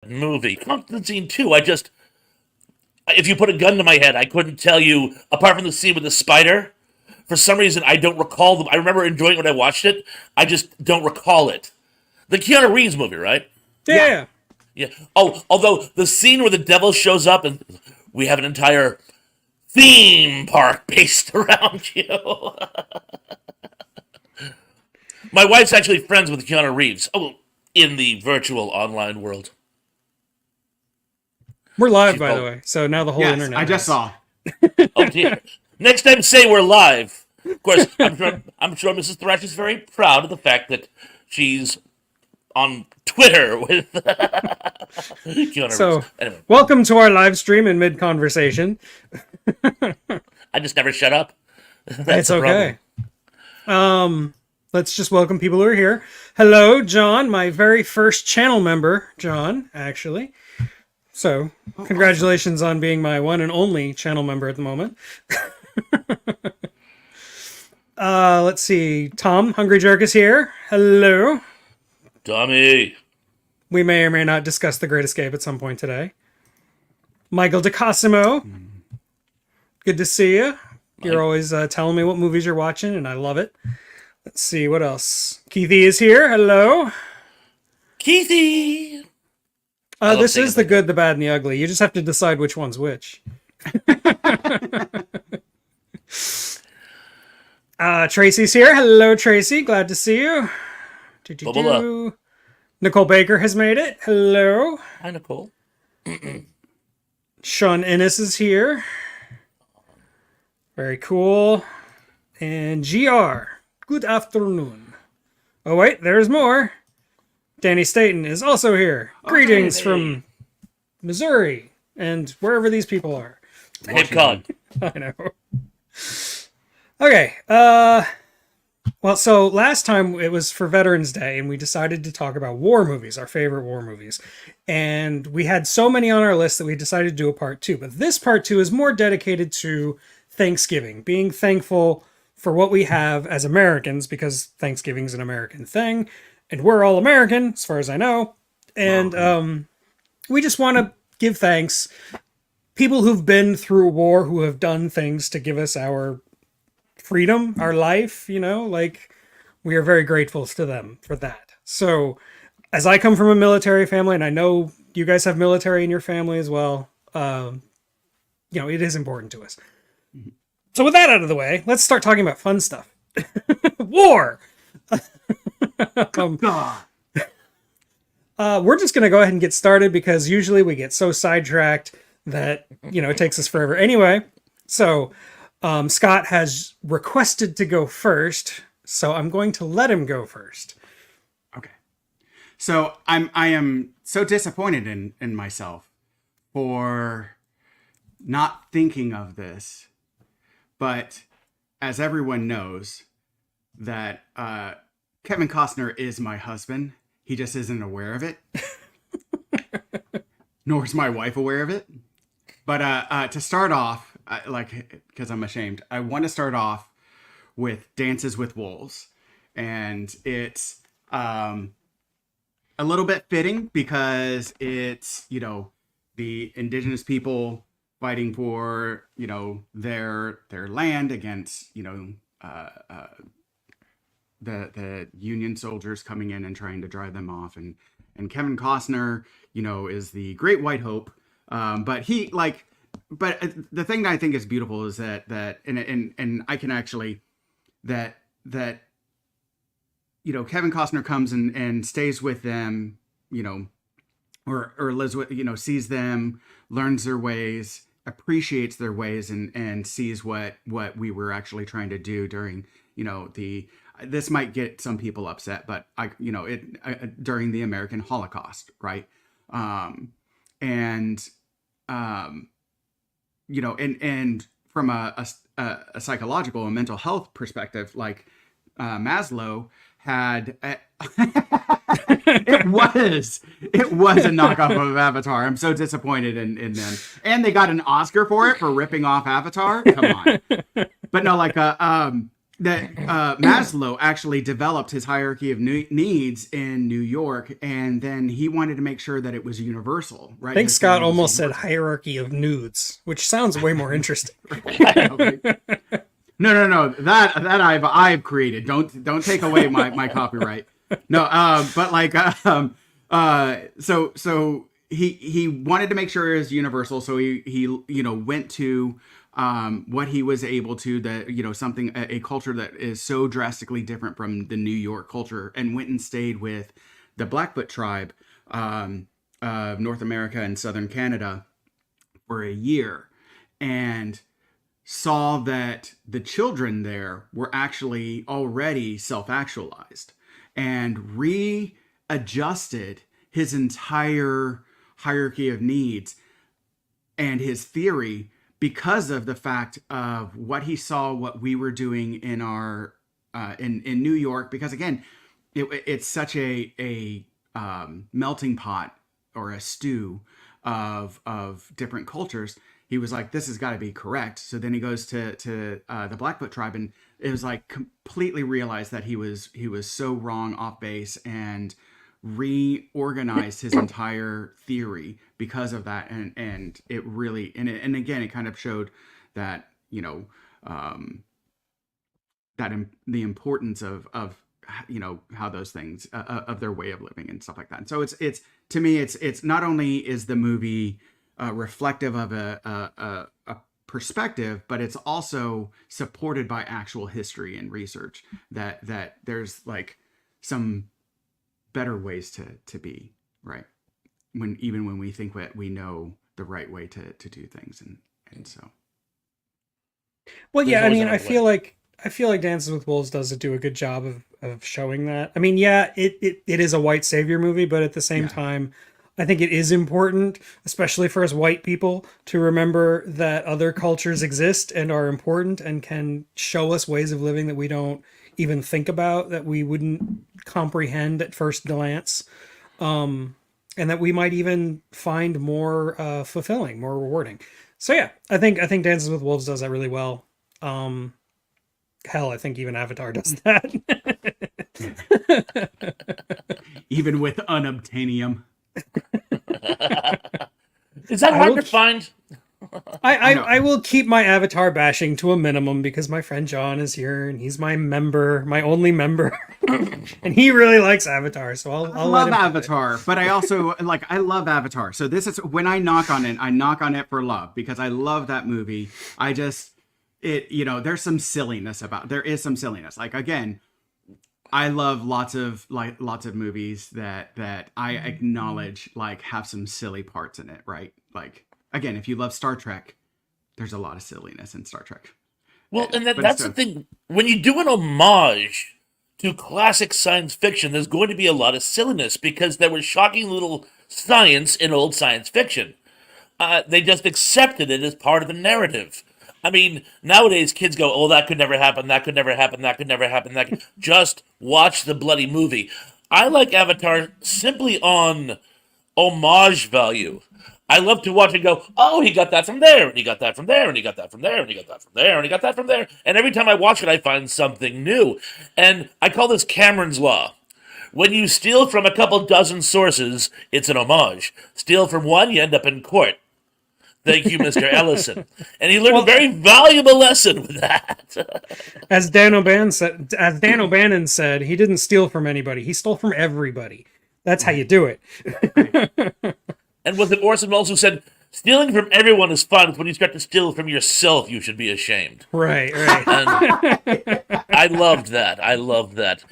movie. Constantine 2, if you put a gun to my head, I couldn't tell you, apart from the scene with the spider. For some reason, I don't recall them. I remember enjoying it when I watched it. I just don't recall it. The Keanu Reeves movie, right? Yeah. Yeah. Yeah. Oh, although the scene where the devil shows up and we have an entire theme park based around you. My wife's actually friends with Keanu Reeves. Oh, in the virtual online world. We're live, She's by the called- way. So now the whole Yes, internet. I just knows. saw. Oh dear. Next time, say we're live. Of course, I'm sure Mrs. Thrash is very proud of the fact that she's on Twitter with Keanu So, Reeves. Anyway, welcome to our live stream in mid conversation. I just never shut up. That's It's the okay. problem. Let's just welcome people who are here. Hello, John, my very first channel member, John, actually. So, congratulations on being my one and only channel member at the moment. Let's see. Tom, Hungry Jerk is here. Hello. Tommy. We may or may not discuss The Great Escape at some point today. Michael DeCosimo. Good to see you. You're always telling me what movies you're watching, and I love it. Let's see, what else? Keithy is here. Hello. Keithy. love This seeing is The it. Good, the Bad, and the Ugly. You just have to decide which one's which. Tracy's here. Hello, Tracy. Glad to see you. Bubba. Nicole Baker has made it. Hello. Hi, Nicole. Sean Ennis is here. Very cool. And GR. Good afternoon. Oh, wait, there's more. Danny Staten is also here. Greetings from Missouri and wherever these people are. Cape Cod. I know. Okay. Well, so last time it was for Veterans Day, and we decided to talk about war movies, our favorite war movies. And we had so many on our list that we decided to do a part two. But this part two is more dedicated to Thanksgiving, being thankful for what we have as Americans, because Thanksgiving's an American thing, and we're all American, as far as I know. And we just want to give thanks. People who've been through war, who have done things to give us our freedom, our life, like we are very grateful to them for that. So, as I come from a military family, and I know you guys have military in your family as well, it is important to us. So, with that out of the way, let's start talking about fun stuff. War! God. We're just going to go ahead and get started because usually we get so sidetracked that, it takes us forever. Anyway, so Scott has requested to go first, so I'm going to let him go first. Okay. So I am so disappointed in myself for not thinking of this. But as everyone knows, that Kevin Costner is my husband. He just isn't aware of it. Nor is my wife aware of it. But to start off, because I'm ashamed, I want to start off with Dances with Wolves. And it's a little bit fitting because it's, the indigenous people fighting for, their land against, the Union soldiers coming in and trying to drive them off. And Kevin Costner, is the great white hope. But the thing that I think is beautiful is that and I can actually, that Kevin Costner comes and stays with them, or lives with, sees them, learns their ways, appreciates their ways, and sees what we were actually trying to do during, this might get some people upset, but during the American Holocaust, right? And from a psychological and mental health perspective, like Maslow had it was a knockoff of Avatar. I'm so disappointed in them, and they got an Oscar for it for ripping off Avatar. Come on. But no, that Maslow actually developed his hierarchy of needs in New York, and then he wanted to make sure that it was universal, right? I think His Scott theory was almost said universal. hierarchy of nudes, which sounds way more interesting. No. That I've created. Don't take away my copyright. No, but like, so he wanted to make sure it was universal. So he went to what he was able to, that something, a culture that is so drastically different from the New York culture, and went and stayed with the Blackfoot tribe of North America and southern Canada for a year, and saw that the children there were actually already self-actualized, and readjusted his entire hierarchy of needs and his theory because of the fact of what he saw, what we were doing in our in New York. Because again, it's such a melting pot, or a stew of different cultures. He was like, this has got to be correct. So then he goes to the Blackfoot tribe, and it was like completely realized that he was so wrong, off base, and reorganized his entire theory because of that. And it really, and again, it kind of showed that, the importance of how those things, of their way of living and stuff like that. And so it's to me, it's not only is the movie reflective of a perspective, but it's also supported by actual history and research that there's like some better ways to be, right, when we think that we know the right way to do things. And so, Well, There's yeah, I always mean, another I feel like Dances with Wolves does do a good job of showing that. I mean, yeah, it is a white savior movie, but at the same time, I think it is important, especially for us white people, to remember that other cultures exist and are important and can show us ways of living that we don't even think about, that we wouldn't comprehend at first glance, and that we might even find more fulfilling, more rewarding. So yeah, I think Dances with Wolves does that really well. Hell, I think even Avatar does that. even with unobtainium. Is that I hard will- to find? I will keep my Avatar bashing to a minimum because my friend John is here and he's my member, my only member, and he really likes Avatar. So I'll I let love him have it. Avatar, but I also I love Avatar. So this is when I knock on it for love, because I love that movie. I just, there's some silliness there is some silliness. Like, again, I love lots of movies that I acknowledge have some silly parts in it, right? Like, again, if you love Star Trek, there's a lot of silliness in Star Trek. Well, and But that's the thing. When you do an homage to classic science fiction, there's going to be a lot of silliness because there was shocking little science in old science fiction. They just accepted it as part of the narrative. I mean, nowadays kids go, "Oh, that could never happen. That could never happen. That could never happen." Just watch the bloody movie. I like Avatar simply on homage value. I love to watch and go, "Oh, he got that from there, and he got that from there, and he got that from there, and he got that from there, and he got that from there." And every time I watch it, I find something new. And I call this Cameron's Law. When you steal from a couple dozen sources, it's an homage. Steal from one, you end up in court. Thank you, Mr. Ellison. And he learned a very valuable lesson with that. As Dan O'Bannon said, he didn't steal from anybody. He stole from everybody. That's how you do it. And was it Orson Welles who said, stealing from everyone is fun, but when you start to steal from yourself, you should be ashamed. Right. And I loved that. I loved that.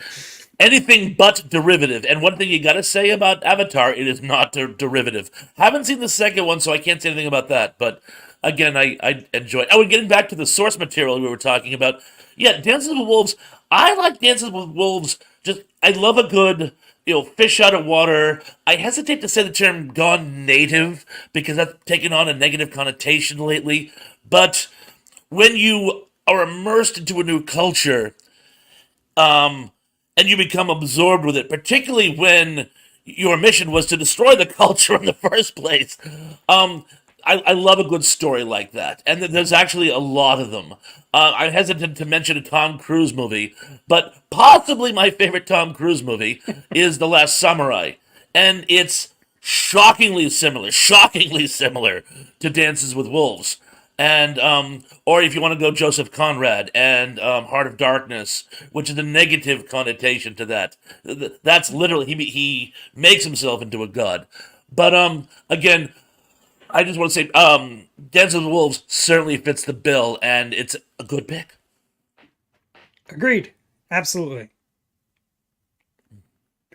Anything but derivative. And one thing you gotta say about Avatar, it is not derivative. Haven't seen the second one, so I can't say anything about that. But again, I enjoy it. Oh, and getting back to the source material we were talking about. Yeah, Dances with Wolves. I like Dances with Wolves. I love a good, fish out of water. I hesitate to say the term gone native because that's taken on a negative connotation lately. But when you are immersed into a new culture, and you become absorbed with it, particularly when your mission was to destroy the culture in the first place. I love a good story like that, and there's actually a lot of them. I'm hesitant to mention a Tom Cruise movie, but possibly my favorite Tom Cruise movie is The Last Samurai, and it's shockingly similar to Dances with Wolves. And or if you want to go Joseph Conrad and Heart of Darkness, which is a negative connotation to that. That's literally he makes himself into a god. But again, I just want to say, Dances with Wolves certainly fits the bill, and it's a good pick. Agreed. Absolutely.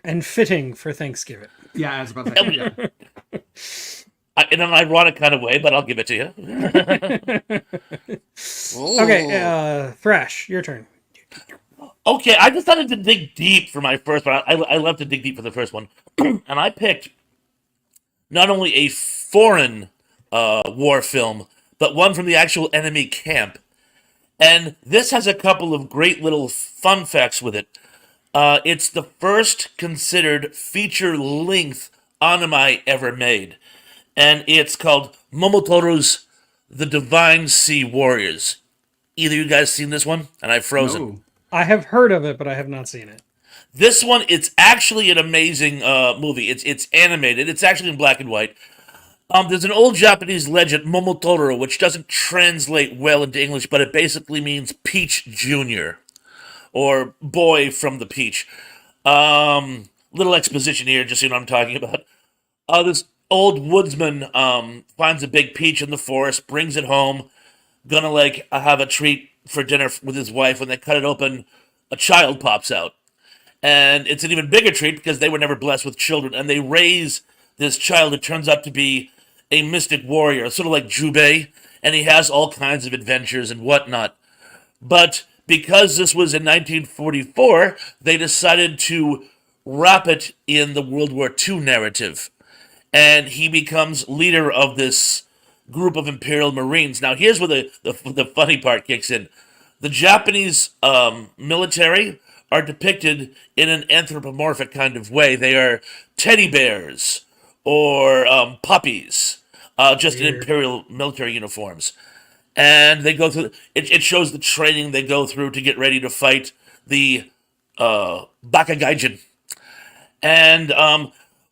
And fitting for Thanksgiving. Yeah, I was about to say. Yeah. In an ironic kind of way, but I'll give it to you. Okay, Thrash, your turn. Okay, I decided to dig deep for my first one. I love to dig deep for the first one, and I picked not only a foreign war film, but one from the actual enemy camp. And this has a couple of great little fun facts with it. It's the first considered feature-length anime ever made, and it's called Momotaro's The Divine Sea Warriors. Either you guys seen this one? And I've frozen. No. I have heard of it, but I have not seen it. This one, it's actually an amazing movie. It's animated. It's actually in black and white. There's an old Japanese legend, Momotaro, which doesn't translate well into English, but it basically means Peach Junior, or boy from the peach. Little exposition here, just so you know what I'm talking about. This old woodsman finds a big peach in the forest, brings it home, gonna have a treat for dinner with his wife. When they cut it open, a child pops out. And it's an even bigger treat because they were never blessed with children. And they raise this child who turns out to be a mystic warrior, sort of like Jubei. And he has all kinds of adventures and whatnot. But because this was in 1944, they decided to wrap it in the World War II narrative. And he becomes leader of this group of Imperial Marines. Now, here's where the funny part kicks in. The Japanese military are depicted in an anthropomorphic kind of way. They are teddy bears or puppies, just in Imperial military uniforms. And they go through, it shows the training they go through to get ready to fight the Bakagaijin. And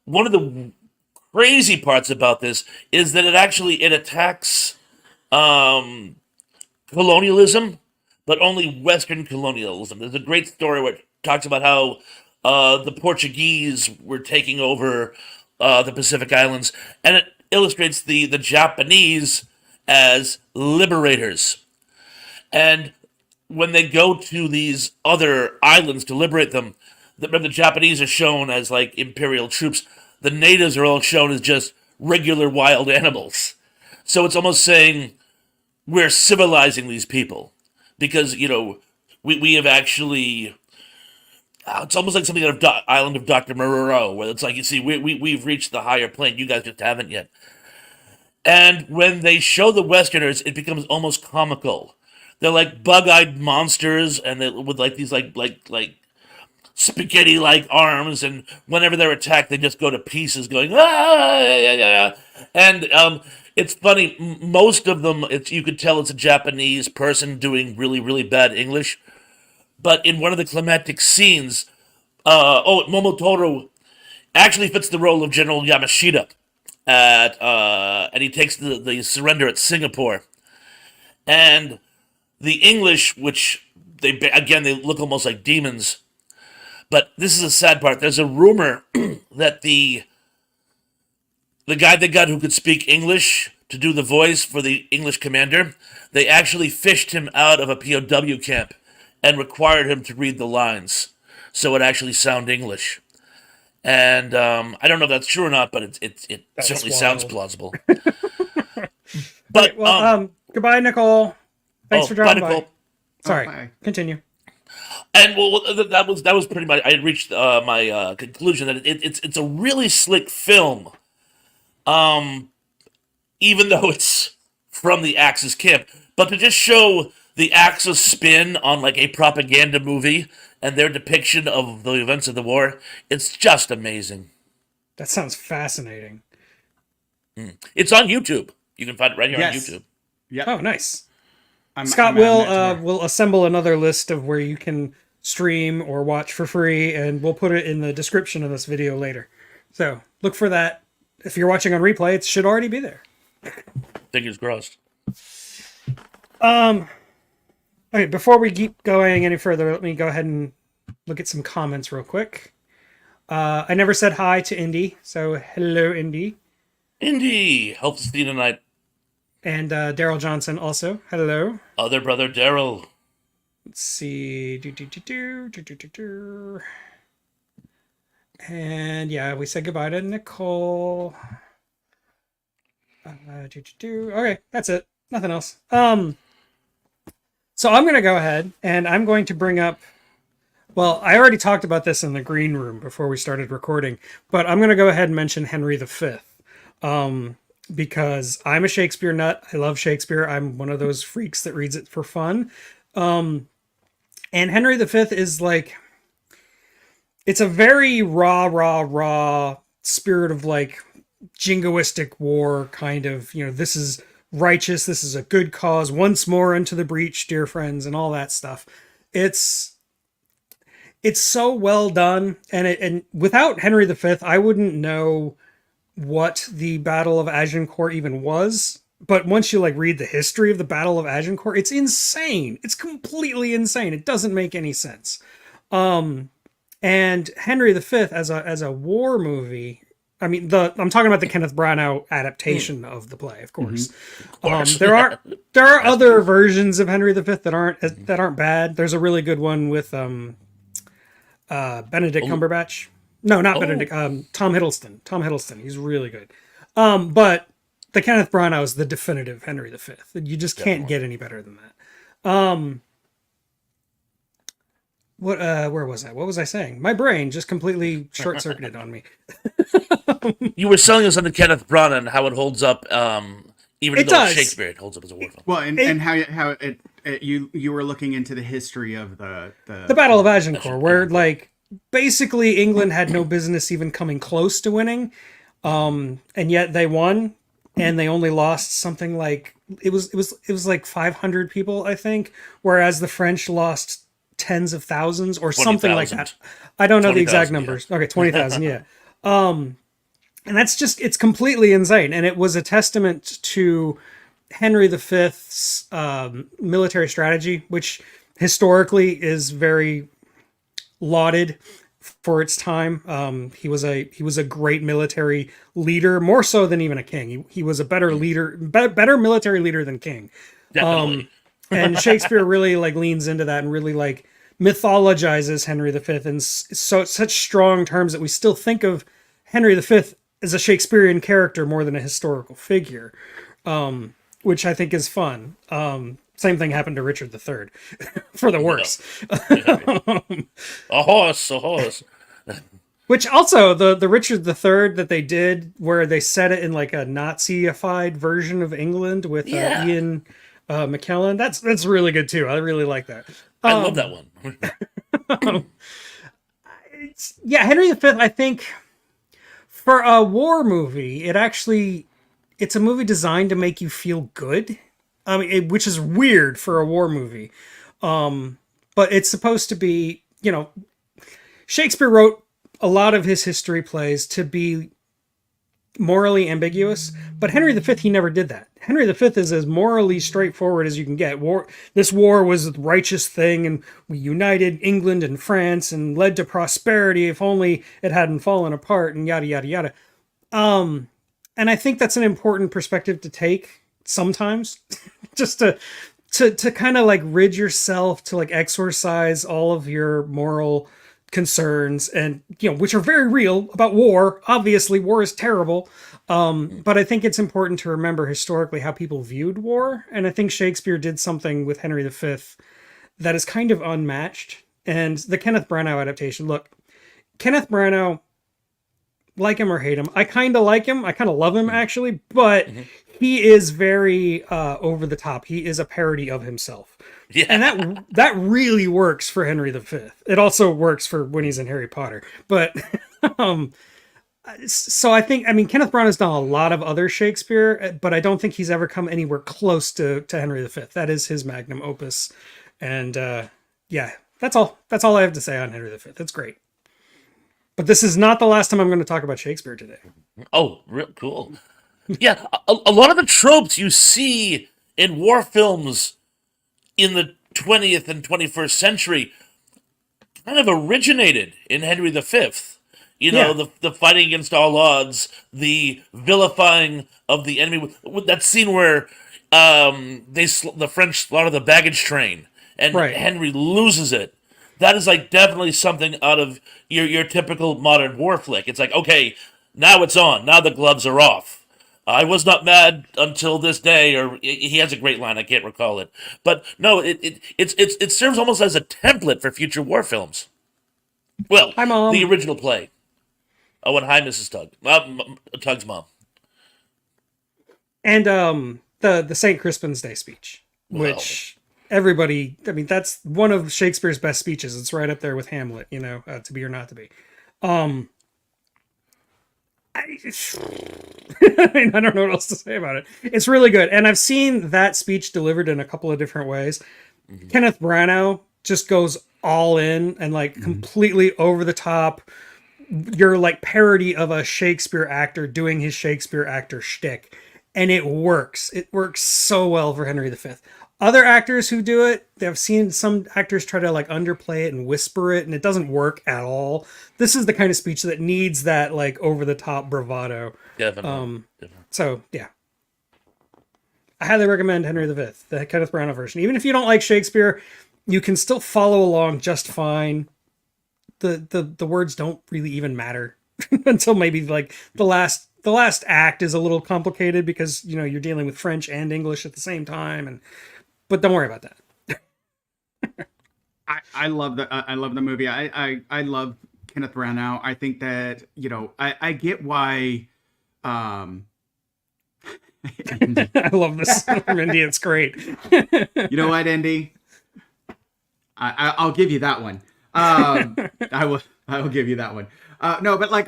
one of the crazy parts about this is that it attacks colonialism, but only Western colonialism. There's a great story where it talks about how the Portuguese were taking over the Pacific Islands, and it illustrates the Japanese as liberators. And when they go to these other islands to liberate them, the Japanese are shown as like imperial troops. The natives are all shown as just regular wild animals. So it's almost saying we're civilizing these people because, we have actually. It's almost like something out of Island of Dr. Moreau, where it's like, you see, we've reached the higher plane. You guys just haven't yet. And when they show the Westerners, it becomes almost comical. They're like bug-eyed monsters, and they with like these like spaghetti-like arms, and whenever they're attacked, they just go to pieces, going ah, yeah, yeah. And it's funny. Most of them, you could tell it's a Japanese person doing really, really bad English. But in one of the climactic scenes, Momotaro actually fits the role of General Yamashita and he takes the surrender at Singapore. And the English, which they look almost like demons. But this is a sad part. There's a rumor that the guy they got who could speak English to do the voice for the English commander, they actually fished him out of a POW camp and required him to read the lines so it actually sound English. And I don't know if that's true or not, but it certainly sounds plausible. But okay, well, goodbye, Nicole. Thanks for dropping bye, by. Nicole. Sorry, Bye. continue. And that was pretty much. I had reached my conclusion that it's a really slick film, even though it's from the Axis camp. But to just show the Axis spin on like a propaganda movie and their depiction of the events of the war, it's just amazing. That sounds fascinating. It's on YouTube. You can find it right here Yes. on YouTube. Yep. Oh, nice. I'm Scott adding will it to our- will assemble another list of where you can stream or watch for free, and we'll put it in the description of this video later. So look for that. If you're watching on replay, it should already be there. Fingers crossed. Okay, before we keep going any further, let me go ahead and look at some comments real quick. I never said hi to Indy, so hello, Indy. Indy helps Steve tonight. And Daryl Johnson also, hello. Other brother Daryl. Let's see. And yeah, we said goodbye to Nicole. Okay, that's it. Nothing else. So I'm going to go ahead and I'm going to bring up. Well, I already talked about this in the green room before we started recording, but I'm going to go ahead and mention Henry V. Because I'm a Shakespeare nut. I love Shakespeare. I'm one of those freaks that reads it for fun. And Henry V is like, it's a very raw spirit of like jingoistic war kind of, this is righteous. This is a good cause. Once more into the breach, dear friends, and all that stuff. It's so well done. And without Henry V, I wouldn't know what the Battle of Agincourt even was. But once you like read the history of the Battle of Agincourt, it's insane. It's completely insane. It doesn't make any sense. And Henry V as a war movie. I mean, I'm talking about the Kenneth Branagh adaptation of the play, of course. Of course. There are other versions of Henry V that aren't bad. There's a really good one with Benedict Cumberbatch. No, not Benedict. Tom Hiddleston. Tom Hiddleston. He's really good. But the Kenneth Branagh is the definitive Henry V. You just can't get any better than that. Where was I? What was I saying? My brain just completely short-circuited on me. You were selling us on the Kenneth Branagh and how it holds up, even It though does. it's Shakespeare, it holds up as a war film. Well, and how you were looking into the history of the Battle of Agincourt, where like basically England had no business even coming close to winning, and yet they won, and they only lost something like it was like 500 people, I think, whereas the French lost tens of thousands or something like 20,000. that. I don't know the exact 20,000, numbers. Okay, 20,000, yeah. And that's just, it's completely insane. And it was a testament to Henry V's military strategy, which historically is very lauded for its time. He was a great military leader, more so than even a king. He was a better leader, better military leader than king. Definitely. And Shakespeare really like leans into that and really like mythologizes Henry V in such strong terms that we still think of Henry V as a Shakespearean character more than a historical figure, which I think is fun. Same thing happened to Richard III, for the worse. A horse. Which also the Richard III that they did, where they set it in like a Nazi-ified version of England with Ian McKellen. That's really good too. I really like that. I love that one. Henry V, I think for a war movie, it's a movie designed to make you feel good. I mean, which is weird for a war movie. But it's supposed to be, Shakespeare wrote a lot of his history plays to be morally ambiguous, but Henry V, he never did that. Henry V is as morally straightforward as you can get. This war was the righteous thing, and we united England and France and led to prosperity if only it hadn't fallen apart, and yada yada yada. And I think that's an important perspective to take sometimes, just to kind of like rid yourself, to like exorcise all of your moral concerns, and which are very real about war. Obviously war is terrible, but I think it's important to remember historically how people viewed war, and I think Shakespeare did something with Henry V that is kind of unmatched. And the Kenneth Branagh adaptation, look, Kenneth Branagh, like him or hate him, I kind of like him, I kind of love him actually, but he is very over the top. He is a parody of himself. Yeah. And that really works for Henry V. It also works for when he's in Harry Potter. But So I mean, Kenneth Branagh has done a lot of other Shakespeare, but I don't think he's ever come anywhere close to Henry V. That is his magnum opus. And yeah, that's all. That's all I have to say on Henry V. It's great. But this is not the last time I'm going to talk about Shakespeare today. Oh, real cool. Yeah, a lot of the tropes you see in war films in the 20th and 21st century kind of originated in Henry V. You know, Yeah. the fighting against all odds, the vilifying of the enemy. With that scene where the French slaughter the baggage train and Right. Henry loses it. That is like definitely something out of your typical modern war flick. It's like, okay, now it's on. Now the gloves are off. I was not mad until this day, or he has a great line. I can't recall it, but no, it serves almost as a template for future war films. Well, Hi, Mom. the original play. Oh, and hi, Mrs. Tug. Tug's mom. And the St. Crispin's Day speech, which everybody, I mean, that's one of Shakespeare's best speeches. It's right up there with Hamlet, you know, to be or not to be. I, I mean, I don't know what else to say about it. It's really good. And I've seen that speech delivered in a couple of different ways. Kenneth Branagh just goes all in and like completely over the top. You're like parody of a Shakespeare actor doing his Shakespeare actor shtick. And it works. It works so well for Henry V. Other actors who do it, I've seen some actors try to like underplay it and whisper it, and it doesn't work at all. This is the kind of speech that needs that like over the top bravado. Definitely. So yeah, I highly recommend Henry V, the Kenneth Branagh version. Even if you don't like Shakespeare, you can still follow along just fine. The words don't really even matter until maybe like the last act is a little complicated because you know you're dealing with French and English at the same time, but don't worry about that. I love the movie. I love Kenneth Branagh. I think that, you know, I get why I love this from Indy. It's great. you know what, Andy? I'll give you that one. I will give you that one. No, but like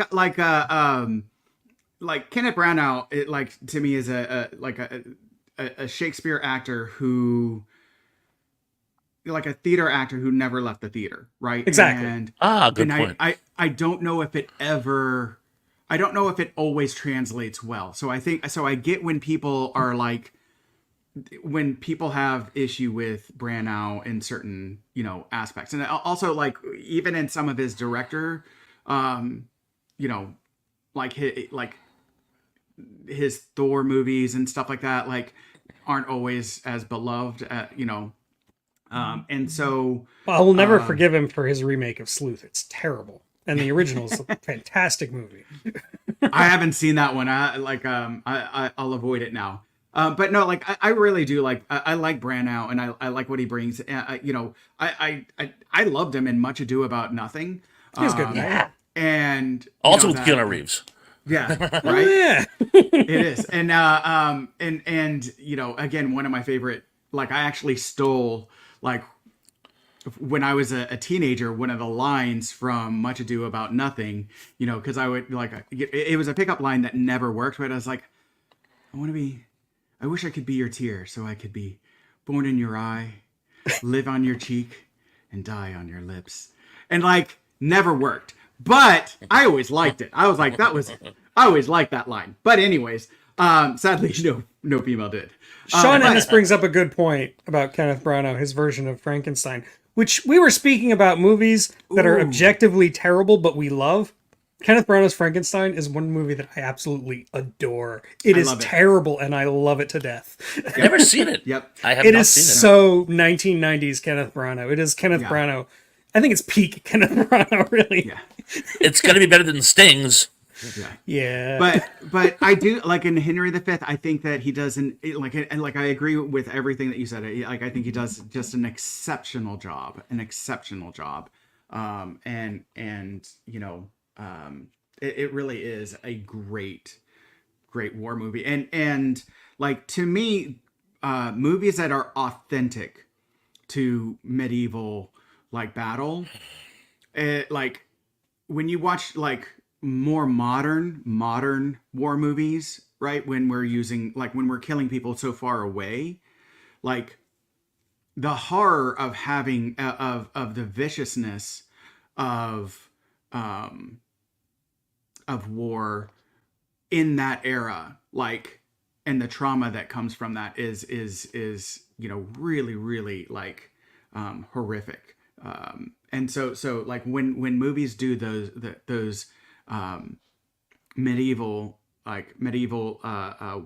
Kenneth Branagh, it, like, to me, is a Shakespeare actor who, like, a theater actor who never left the theater, right? Exactly. Good point. I don't know if it ever, I don't know if it always translates well. So I get when people are like, when people have issue with Branagh in certain, you know, aspects. And also, like, even in some of his director, you know, like his Thor movies and stuff like that, like, aren't always as beloved, you know. And so I will never forgive him for his remake of Sleuth. It's terrible. And the original is a fantastic movie. I haven't seen that one. I'll avoid it now. But no, like, I really do like, I like Branagh, and I like what he brings. You know, I loved him in Much Ado About Nothing. He's good. Yeah. And Also you with know, Keanu Reeves. Yeah, Oh, right. yeah. It is. And you know, again, one of my favorite, like, I actually stole, like, when I was a teenager, one of the lines from Much Ado About Nothing, you know, because I would, like, it was a pickup line that never worked, but I was like, I wish I could be your tear so I could be born in your eye, live on your cheek, and die on your lips. And, like, never worked. But I always liked it. I was like, I always liked that line. But anyways, sadly, no female did. Sean Ennis brings up a good point about Kenneth Branagh, his version of Frankenstein, which we were speaking about movies that are Ooh. objectively terrible, but we love. Kenneth Branagh's Frankenstein is one movie that I absolutely adore. It is love it. terrible, and I love it to death. I've never seen it. Yep. I have It not is seen it. so 1990s Kenneth Branagh. It is Kenneth Yeah. Branagh. I think it's peak Kenneth Branagh, really. Yeah. It's gonna be better than Stings. Yeah. Yeah. But I do, like, in Henry V, I think that he does like, I agree with everything that you said. Like, I think he does just an exceptional job. And you know, it really is a great war movie. And like, to me, movies that are authentic to medieval, like, battle, like, when you watch, like more modern war movies, right? When we're using, like, when we're killing people so far away, like the horror of having of the viciousness of um of war in that era, like, and the trauma that comes from that is really like horrific. And so like when movies do those um medieval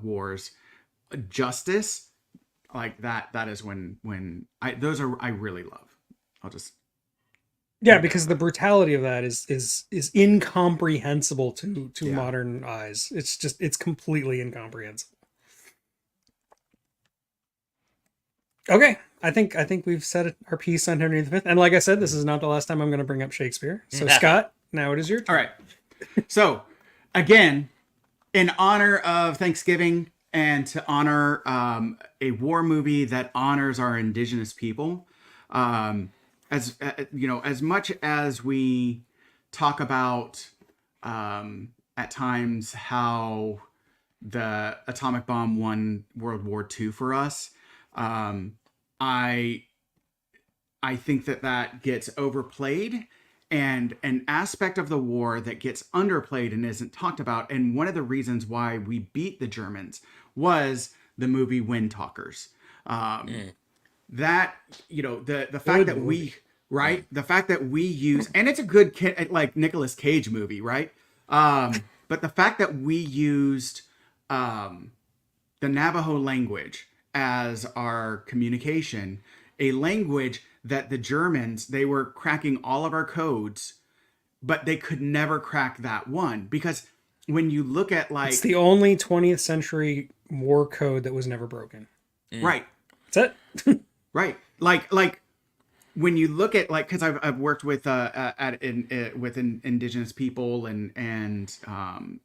wars justice, like that is when I really love. I'll just Yeah, because the brutality of that is incomprehensible to Yeah. modern eyes. It's completely incomprehensible. Okay, I think we've said our piece on Henry V, and like I said, this is not the last time I'm going to bring up Shakespeare. So Scott, now it is your turn. All right. So, again, in honor of Thanksgiving and to honor a war movie that honors our indigenous people, as much as we talk about at times how the atomic bomb won World War II for us, I think that gets overplayed, and an aspect of the war that gets underplayed and isn't talked about. And one of the reasons why we beat the Germans was the movie Wind Talkers. That, the fact that we, right, the fact that we use, and it's a good like Nicolas Cage movie, right? But the fact that we used the Navajo language as our communication, a language that the Germans, they were cracking all of our codes, but they could never crack that one. Because when you look at, like, It's the only 20th century war code that was never broken. right, That's it. right, like when you look at, like, because I've worked with with indigenous people and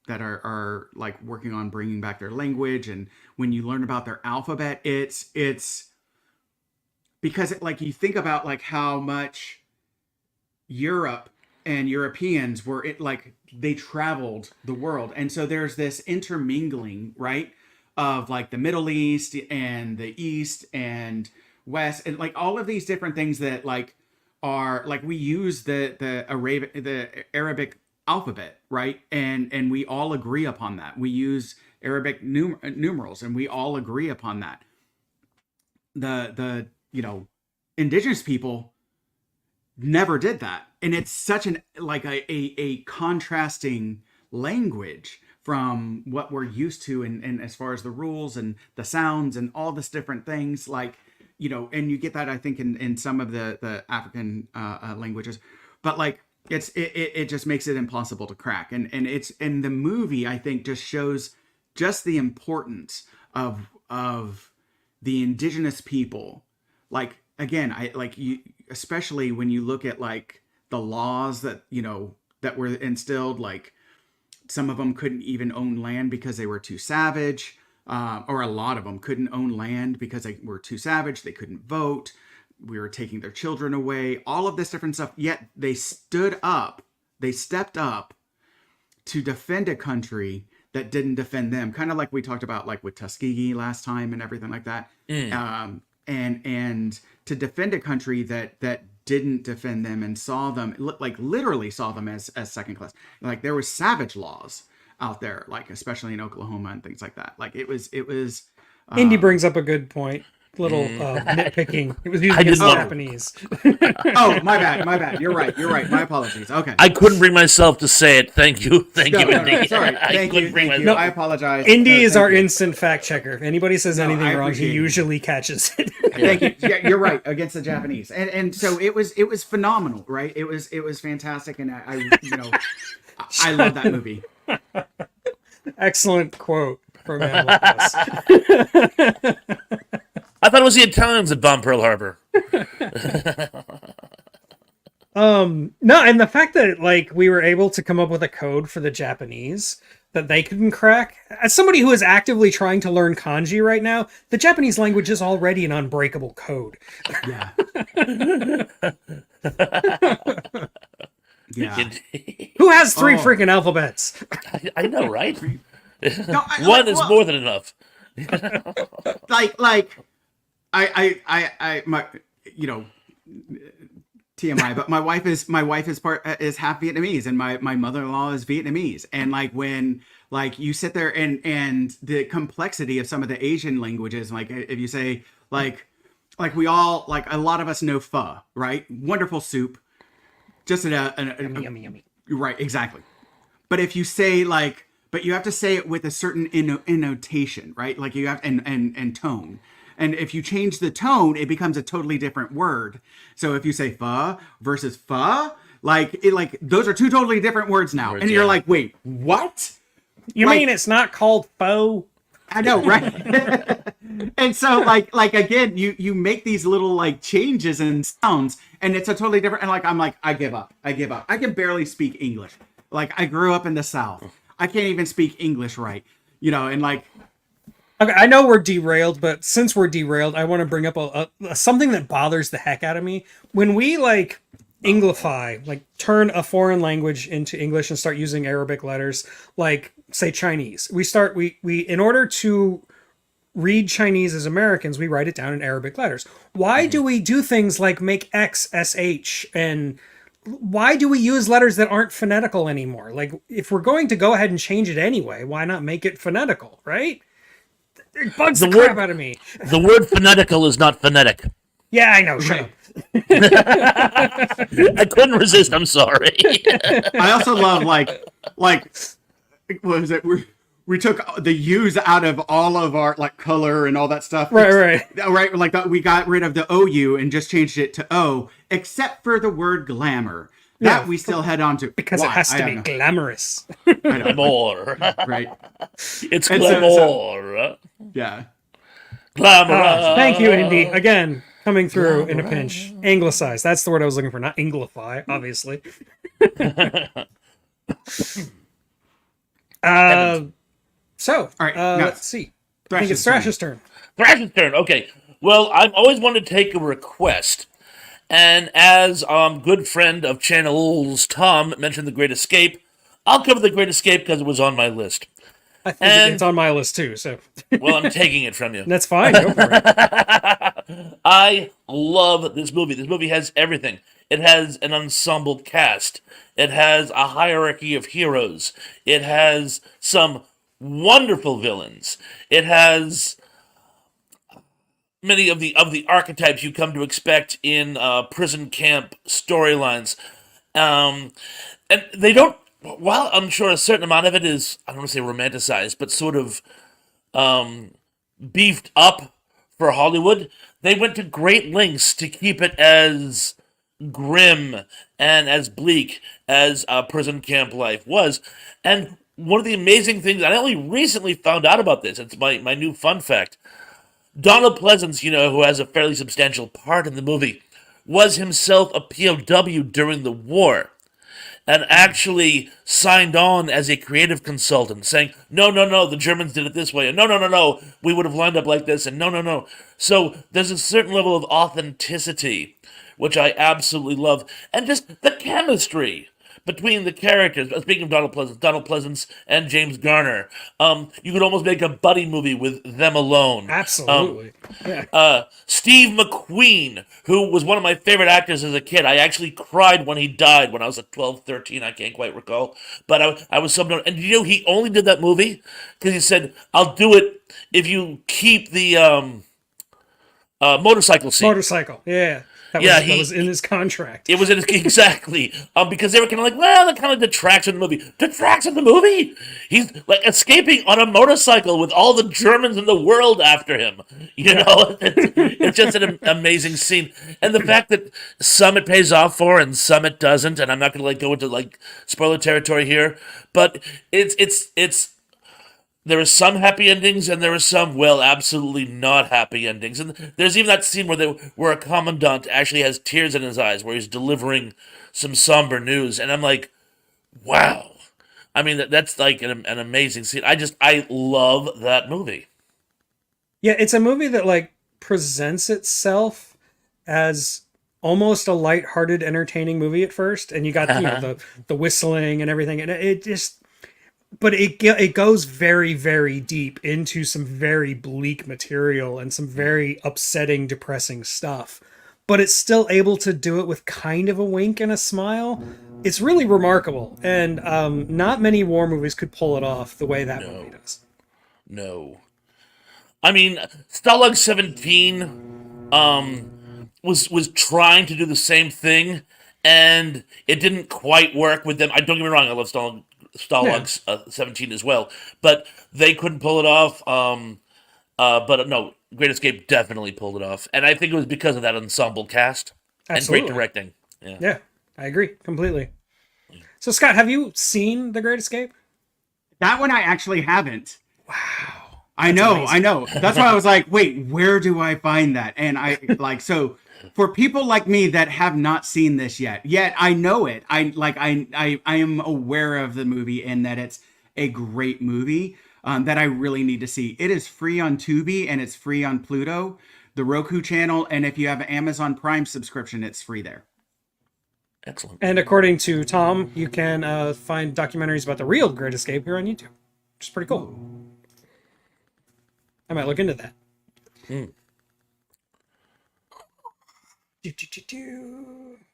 that are like working on bringing back their language, and when you learn about their alphabet, it's because like you think about like how much Europe and Europeans were like they traveled the world, and so there's this intermingling, right, of like the Middle East and the East and West, and like all of these different things that like are like we use the Arabic alphabet, right, and we all agree upon that. We use Arabic numerals, and we all agree upon that. The indigenous people never did that, and it's such an like a contrasting language from what we're used to, and as far as the rules and the sounds and all this different things, like, and you get that, I think, in some of the African languages, but like it just makes it impossible to crack, and it's, and the movie, I think, just shows just the importance of the indigenous people. Like, again, I like you, especially when you look at like the laws that that were instilled, like some of them couldn't even own land because they were too savage, or a lot of them couldn't own land because they were too savage. They couldn't vote. We were taking their children away, all of this different stuff. Yet they stepped up to defend a country that didn't defend them. Kind of like we talked about, like with Tuskegee last time and everything like that. And to defend a country that didn't defend them and saw them, like literally saw them as second class. Like there was savage laws out there, like especially in Oklahoma and things like that. Like it was. Indy brings up a good point. Little nitpicking. It was used against the Japanese. Oh, my bad. You're right. My apologies. Okay. I couldn't bring myself to say it. Thank you, Indy. Sorry. I couldn't bring myself. No, I apologize. Indy is our you. instant fact checker. If anybody says anything I wrong, he appreciate it. usually catches it. Thank you. Yeah, you're right, against the Japanese, and so it was phenomenal, right? It was fantastic, and I love that movie. Excellent quote from Atlas. I thought it was the Italians that bombed Pearl Harbor. No, and the fact that like we were able to come up with a code for the Japanese that they couldn't crack. As somebody who is actively trying to learn kanji right now, the Japanese language is already an unbreakable code. Yeah. Yeah. Who has three Oh. freaking alphabets? I know, right? No, One is well, more than enough. like my, you know, TMI, but my wife is half Vietnamese, and my mother-in-law is Vietnamese, and like when like you sit there and the complexity of some of the Asian languages, like if you say like we all, like a lot of us know pho, right? Wonderful soup, just Yummy, yummy. right, exactly. But if you say like, but you have to say it with a certain innotation, right? Like you have and tone. And if you change the tone, it becomes a totally different word. So if you say pho versus pho, like those are two totally different words now. Words, And you're yeah. like, wait, what? You Like- mean it's not called faux? I know, right? And so like again, you make these little like changes and sounds, and it's a totally different. And like I'm like, I give up. I can barely speak English. Like I grew up in the South. I can't even speak English right. You know, and like Okay, I know we're derailed, but since we're derailed, I want to bring up a something that bothers the heck out of me. When we like Englify, like turn a foreign language into English and start using Arabic letters, like say Chinese. We in order to read Chinese as Americans, we write it down in Arabic letters. Why do we do things like make X SH, and why do we use letters that aren't phonetical anymore? Like if we're going to go ahead and change it anyway, why not make it phonetical, right? It bugs the, The crap word- out of me. The word phonetical is not phonetic. Yeah, I know. Shut up. I couldn't resist. I'm sorry. I also love like what was it? We took the U's out of all of our like color and all that stuff. Right. Right. Like that, we got rid of the OU and just changed it to O, except for the word glamour. That Yeah. we still head on to Because Why? it has I to don't be know. glamorous. I know, Glamour. right? It's And so- glamour. Yeah. Glamour. Thank you, Indy. Again, coming through in a pinch. Anglicized. That's the word I was looking for, not Anglify, obviously. So, All right, now let's see. I think it's Thrash's Thrash's turn. turn. Thrash's turn. Okay. Well, I've always wanted to take a request. And as good friend of channels Tom mentioned The Great Escape, I'll cover The Great Escape because it was on my list. I think And- it's on my list too, so Well, I'm taking it from you. that's fine. Go for it. I love this movie. This movie has everything. It has an ensemble cast. It has a hierarchy of heroes. It has some wonderful villains. It has many of the archetypes you come to expect in prison camp storylines. And they don't. While I'm sure a certain amount of it is, I don't want to say romanticized, but sort of beefed up for Hollywood, they went to great lengths to keep it as grim and as bleak as prison camp life was. And one of the amazing things, I only recently found out about this, it's my new fun fact. Donald Pleasance, who has a fairly substantial part in the movie, was himself a POW during the war and actually signed on as a creative consultant, saying, no, the Germans did it this way, and no, we would have lined up like this, and no. So there's a certain level of authenticity, which I absolutely love, and just the chemistry between the characters. Speaking of Donald Pleasance and James Garner, you could almost make a buddy movie with them alone. Absolutely. Steve McQueen, who was one of my favorite actors as a kid. I actually cried when he died when I was 12, 13. I can't quite recall. But I was so blown. And he only did that movie because he said, I'll do it if you keep the motorcycle scene. Motorcycle. Yeah. That was in his contract. It was exactly because they were kind of like, well, that kind of detracts from the movie. Detracts from the movie? He's like escaping on a motorcycle with all the Germans in the world after him. It's just an amazing scene, and the fact that some it pays off for and some it doesn't. And I'm not going to go into spoiler territory here, but it's. There are some happy endings, and there are some, absolutely not happy endings. And there's even that scene where a commandant actually has tears in his eyes, where he's delivering some somber news. And I'm like, wow. I mean, that's an amazing scene. I love that movie. Yeah, it's a movie that presents itself as almost a light-hearted, entertaining movie at first, and you got the whistling and everything, and it just. But it goes very, very deep into some very bleak material and some very upsetting, depressing stuff. But it's still able to do it with kind of a wink and a smile. It's really remarkable, and not many war movies could pull it off the way that movie does. No. I mean, Stalag 17 was trying to do the same thing, and it didn't quite work with them. I don't get me wrong, I love Stalag 17 as well, but they couldn't pull it off. But no, Great Escape definitely pulled it off, and I think it was because of that ensemble cast Absolutely. and great directing. Yeah, I agree completely. So, Scott, have you seen The Great Escape? That one I actually haven't. Wow. I know. That's why I was like, wait, where do I find that? And I like, so for people like me that have not seen this yet I know it. I am aware of the movie and that it's a great movie that I really need to see. It is free on Tubi and it's free on Pluto, the Roku channel. And if you have an Amazon Prime subscription, it's free there. Excellent. And according to Tom, you can find documentaries about the real Great Escape here on YouTube, which is pretty cool. I might look into that.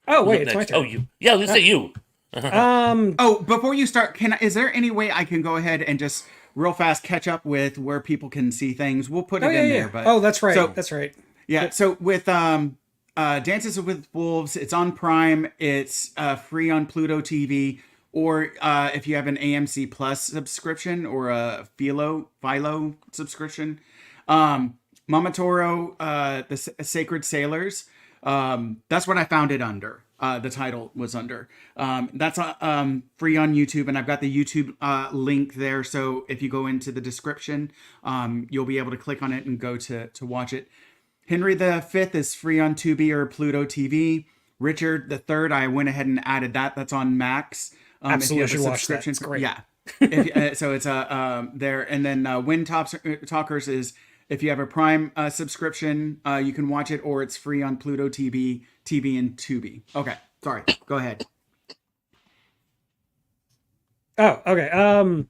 Oh wait, it's my turn. Oh, you? Yeah, let's say you. Oh, before you start, is there any way I can go ahead and just real fast catch up with where people can see things? We'll put it in there. But that's right. So, that's right. Yeah. So with Dances with Wolves, it's on Prime. It's free on Pluto TV, or if you have an AMC Plus subscription or a Philo subscription, Momotaro, the Sacred Sailors. That's what I found it under. The title was under. That's free on YouTube, and I've got the YouTube link there. So if you go into the description, you'll be able to click on it and go to watch it. Henry V is free on Tubi or Pluto TV. Richard III, I went ahead and added that. That's on Max. Absolutely, if you have a subscription. It's great. Yeah. So it's there, and then Wind Talkers is if you have a Prime subscription, you can watch it, or it's free on Pluto TV, and Tubi. Okay, sorry. Go ahead. Oh, okay.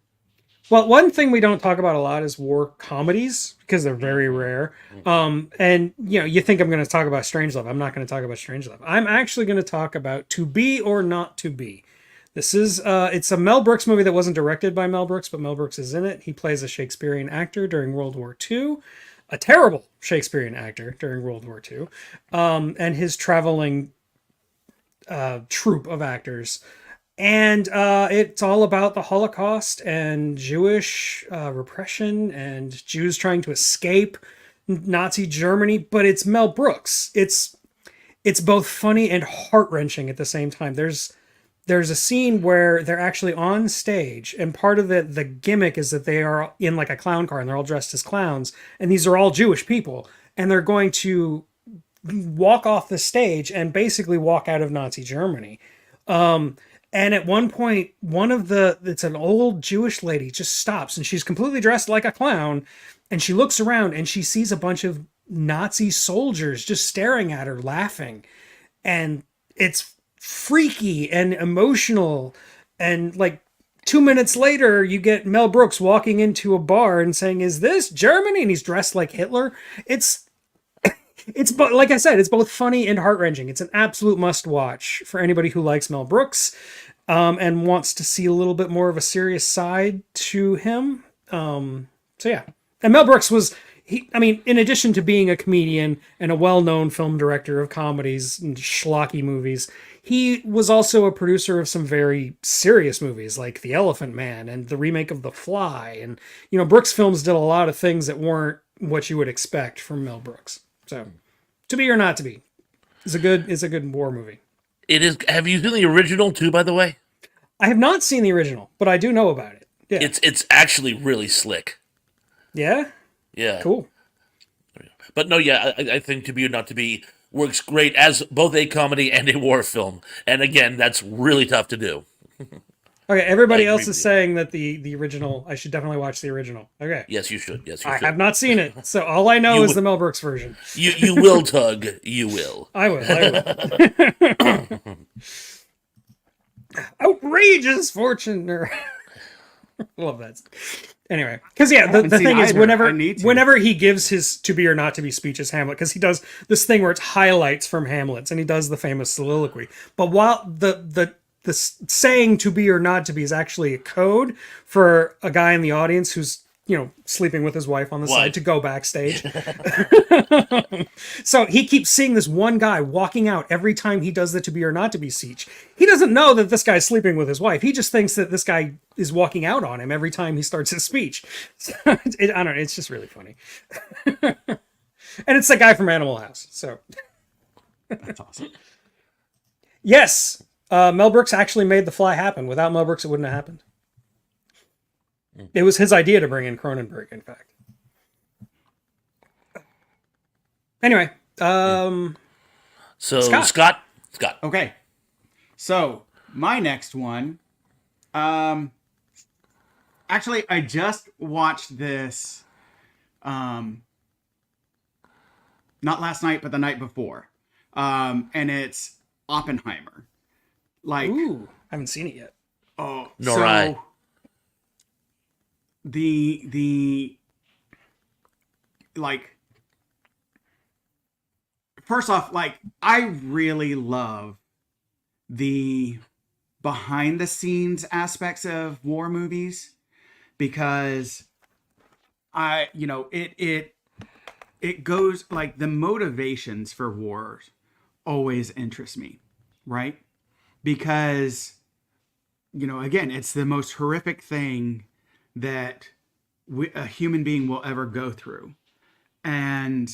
Well, one thing we don't talk about a lot is war comedies because they're very rare. And you think I'm going to talk about Strangelove. I'm not going to talk about Strangelove. I'm actually going to talk about To Be or Not to Be. This is it's a Mel Brooks movie that wasn't directed by Mel Brooks, but Mel Brooks is in it. He plays a Shakespearean actor during World War II, a terrible Shakespearean actor during World War II, and his traveling troupe of actors. And it's all about the Holocaust and Jewish repression and Jews trying to escape Nazi Germany. But it's Mel Brooks. It's both funny and heart-wrenching at the same time. There's a scene where they're actually on stage, and part of the gimmick is that they are in like a clown car and they're all dressed as clowns, and these are all Jewish people, and they're going to walk off the stage and basically walk out of Nazi Germany. And at one point, it's an old Jewish lady just stops, and she's completely dressed like a clown, and she looks around and she sees a bunch of Nazi soldiers just staring at her, laughing. And it's freaky and emotional. And like 2 minutes later, you get Mel Brooks walking into a bar and saying, "Is this Germany?" And he's dressed like Hitler. It's like I said, it's both funny and heart-wrenching. It's an absolute must-watch for anybody who likes Mel Brooks and wants to see a little bit more of a serious side to him. So yeah. And Mel Brooks was, in addition to being a comedian and a well-known film director of comedies and schlocky movies, he was also a producer of some very serious movies like The Elephant Man and the remake of The Fly. And, Brooks films did a lot of things that weren't what you would expect from Mel Brooks. So, To Be or Not to Be is a good war movie. It is. Have you seen the original too, by the way? I have not seen the original, but I do know about it. Yeah. It's actually really slick. Yeah? Yeah. Cool. But no, yeah, I think To Be or Not to Be works great as both a comedy and a war film. And again, that's really tough to do. Okay, everybody I else agree is with you. saying that the original. I should definitely watch the original. Okay, Yes, you should. Yes, you I should. have not seen it, so all I know You is the w- Mel Brooks version. you will, Tug. You will. I will. I will. Outrageous fortune. Or love that. Anyway, because yeah, the haven't seen thing is, either. I need to. whenever he gives his to be or not to be speech as Hamlet, because he does this thing where it's highlights from Hamlet's, and he does the famous soliloquy. But while the saying to be or not to be is actually a code for a guy in the audience who's sleeping with his wife on the Why? side to go backstage. So he keeps seeing this one guy walking out every time he does the to be or not to be speech. He doesn't know that this guy's sleeping with his wife. He just thinks that this guy is walking out on him every time he starts his speech. So I don't know. It's just really funny. And it's the guy from Animal House. So That's awesome. yes, Mel Brooks actually made The Fly happen. Without Mel Brooks, it wouldn't have happened. It was his idea to bring in Cronenberg, in fact. Anyway, So Scott. Scott. Okay. So my next one, actually, I just watched this, not last night, but the night before, and it's Oppenheimer. Like, ooh, I haven't seen it yet. oh, Nor so I. the like. First off, like, I really love the behind the scenes aspects of war movies because it goes like the motivations for wars always interest me, right? Because again, it's the most horrific thing that a human being will ever go through. And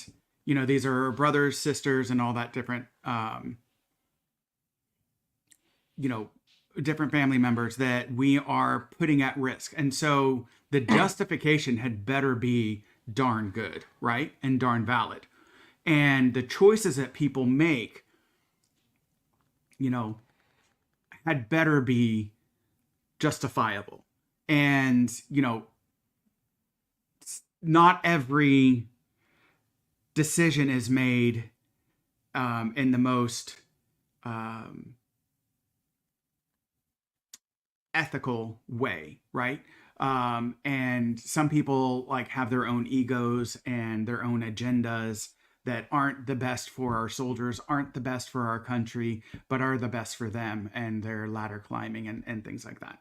these are brothers, sisters, and all that different different family members that we are putting at risk. And so the justification had better be darn good, right? And darn valid. And the choices that people make, had better be justifiable. And, not every decision is made in the most ethical way, right? And some people like have their own egos and their own agendas that aren't the best for our soldiers, aren't the best for our country, but are the best for them and their ladder climbing and things like that.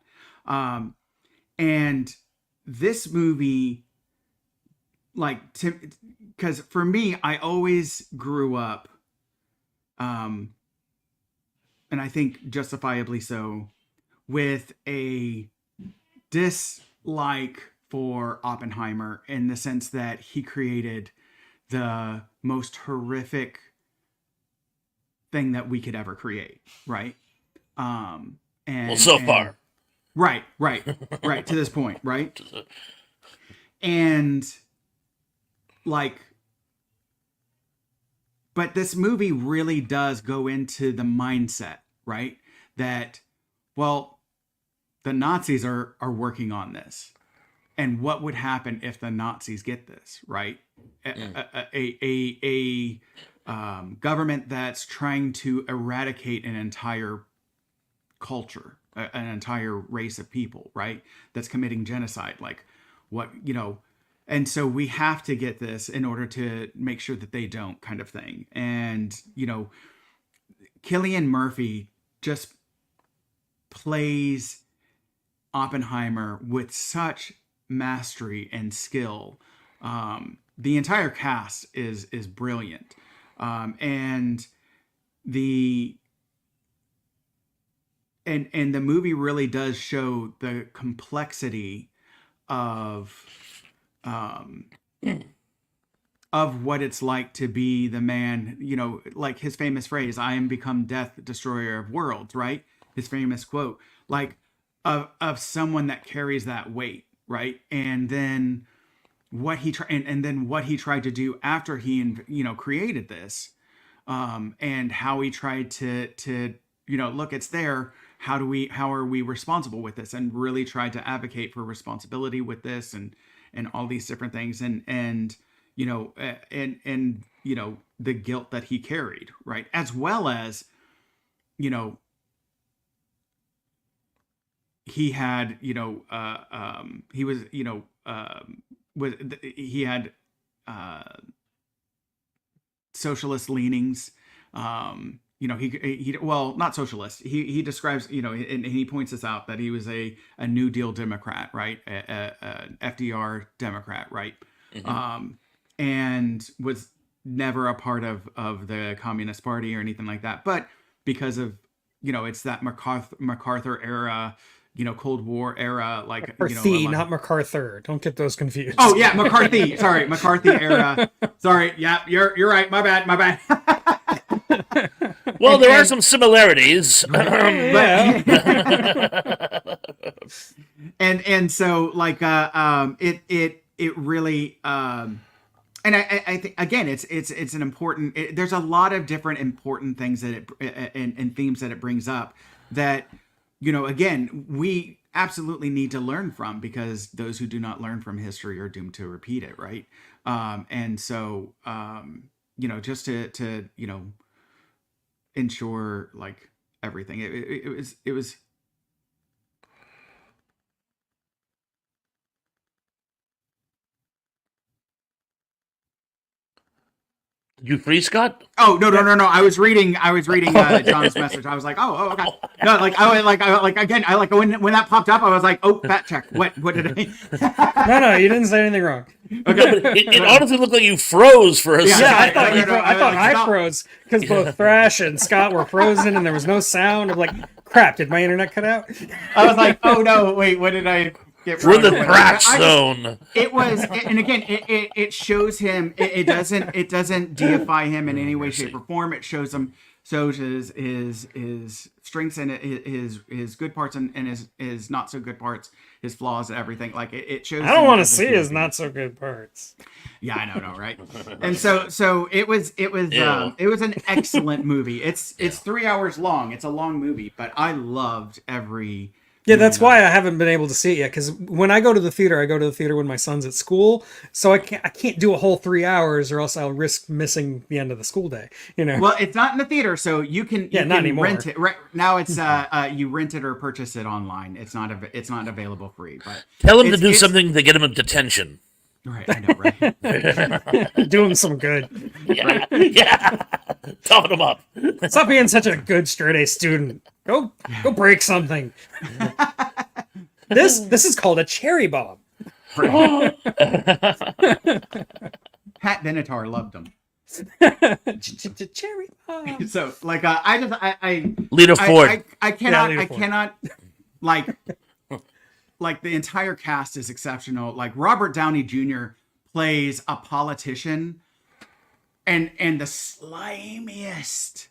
And this movie, because for me, I always grew up, and I think justifiably so, with a dislike for Oppenheimer in the sense that he created the most horrific thing that we could ever create, right? And Well, so far. right to this point, right? And but this movie really does go into the mindset, right? That, well, the Nazis are working on this. And what would happen if the Nazis get this, right? A government that's trying to eradicate an entire culture, an entire race of people, right? That's committing genocide. Like, what, and so we have to get this in order to make sure that they don't, kind of thing. And, Cillian Murphy just plays Oppenheimer with such mastery and skill. The entire cast is brilliant. And the movie really does show the complexity of what it's like to be the man, like his famous phrase, "I am become death, destroyer of worlds," right? His famous quote, like, of someone that carries that weight, right? And then what he tried to do after he created this, and how he tried to look, it's there. how are we responsible with this, and really tried to advocate for responsibility with this, and all these different things, and you know, and you know, the guilt that he carried, right, as well as, you know, he had, you know, he was, you know, he had socialist leanings. You know, he well, not socialist. He describes, you know, and he points this out, that he was a New Deal Democrat, right? A FDR Democrat, right? And was never a part of the Communist Party or anything like that. But because of, you know, it's that MacArthur era, you know, Cold War era, like, McCarthy, you know, not MacArthur. Don't get those confused. Oh yeah, McCarthy. Sorry, McCarthy era. Sorry, yeah, you're right. My bad. Well, there are some similarities. Yeah. and so like it really and I think, again, it's an important, there's a lot of different important things that and themes that it brings up that, you know, again, we absolutely need to learn from, because those who do not learn from history are doomed to repeat it, right? And so you know, just to you know, ensure like everything, it was Did you freeze, Scott? Oh no! I was reading John's message. I was like, oh okay. No, like again, I like when that popped up, I was like, oh, fact check. What did I? No, you didn't say anything wrong. Okay. It honestly looked like you froze for a Yeah, second. I thought I froze because both Thrash and Scott were frozen and there was no sound. I'm like, crap, did my internet cut out? I was like, oh no, wait, what did I get We're wrong? in the crash zone. It was, and again, it shows him. It doesn't deify him in any way, shape, or form. It shows his strengths and his good parts and his not so good parts, his flaws and everything. Like it shows. I don't want to see his not so good parts. Yeah, I know, right? And so it was an excellent movie. It's 3 hours long. It's a long movie, but I loved every. Yeah, that's why I haven't been able to see it yet. Because when I go to the theater, I go to the theater when my son's at school, so I can't do a whole 3 hours, or else I'll risk missing the end of the school day. You know. Well, it's not in the theater, so you can not anymore. rent it. Right now, it's you rent it or purchase it online. It's not available free. But Tell him to do something to get him in detention. Right, I know, right? Do him some good. Yeah. Toughen him up. Stop being such a good straight A student. Go break something. This is called a cherry bomb. Pat Benatar loved him. Cherry bomb. So, like, I Lita Ford. I cannot, Lita I Ford. cannot, like the entire cast is exceptional. Like Robert Downey Jr. plays a politician, and the slimiest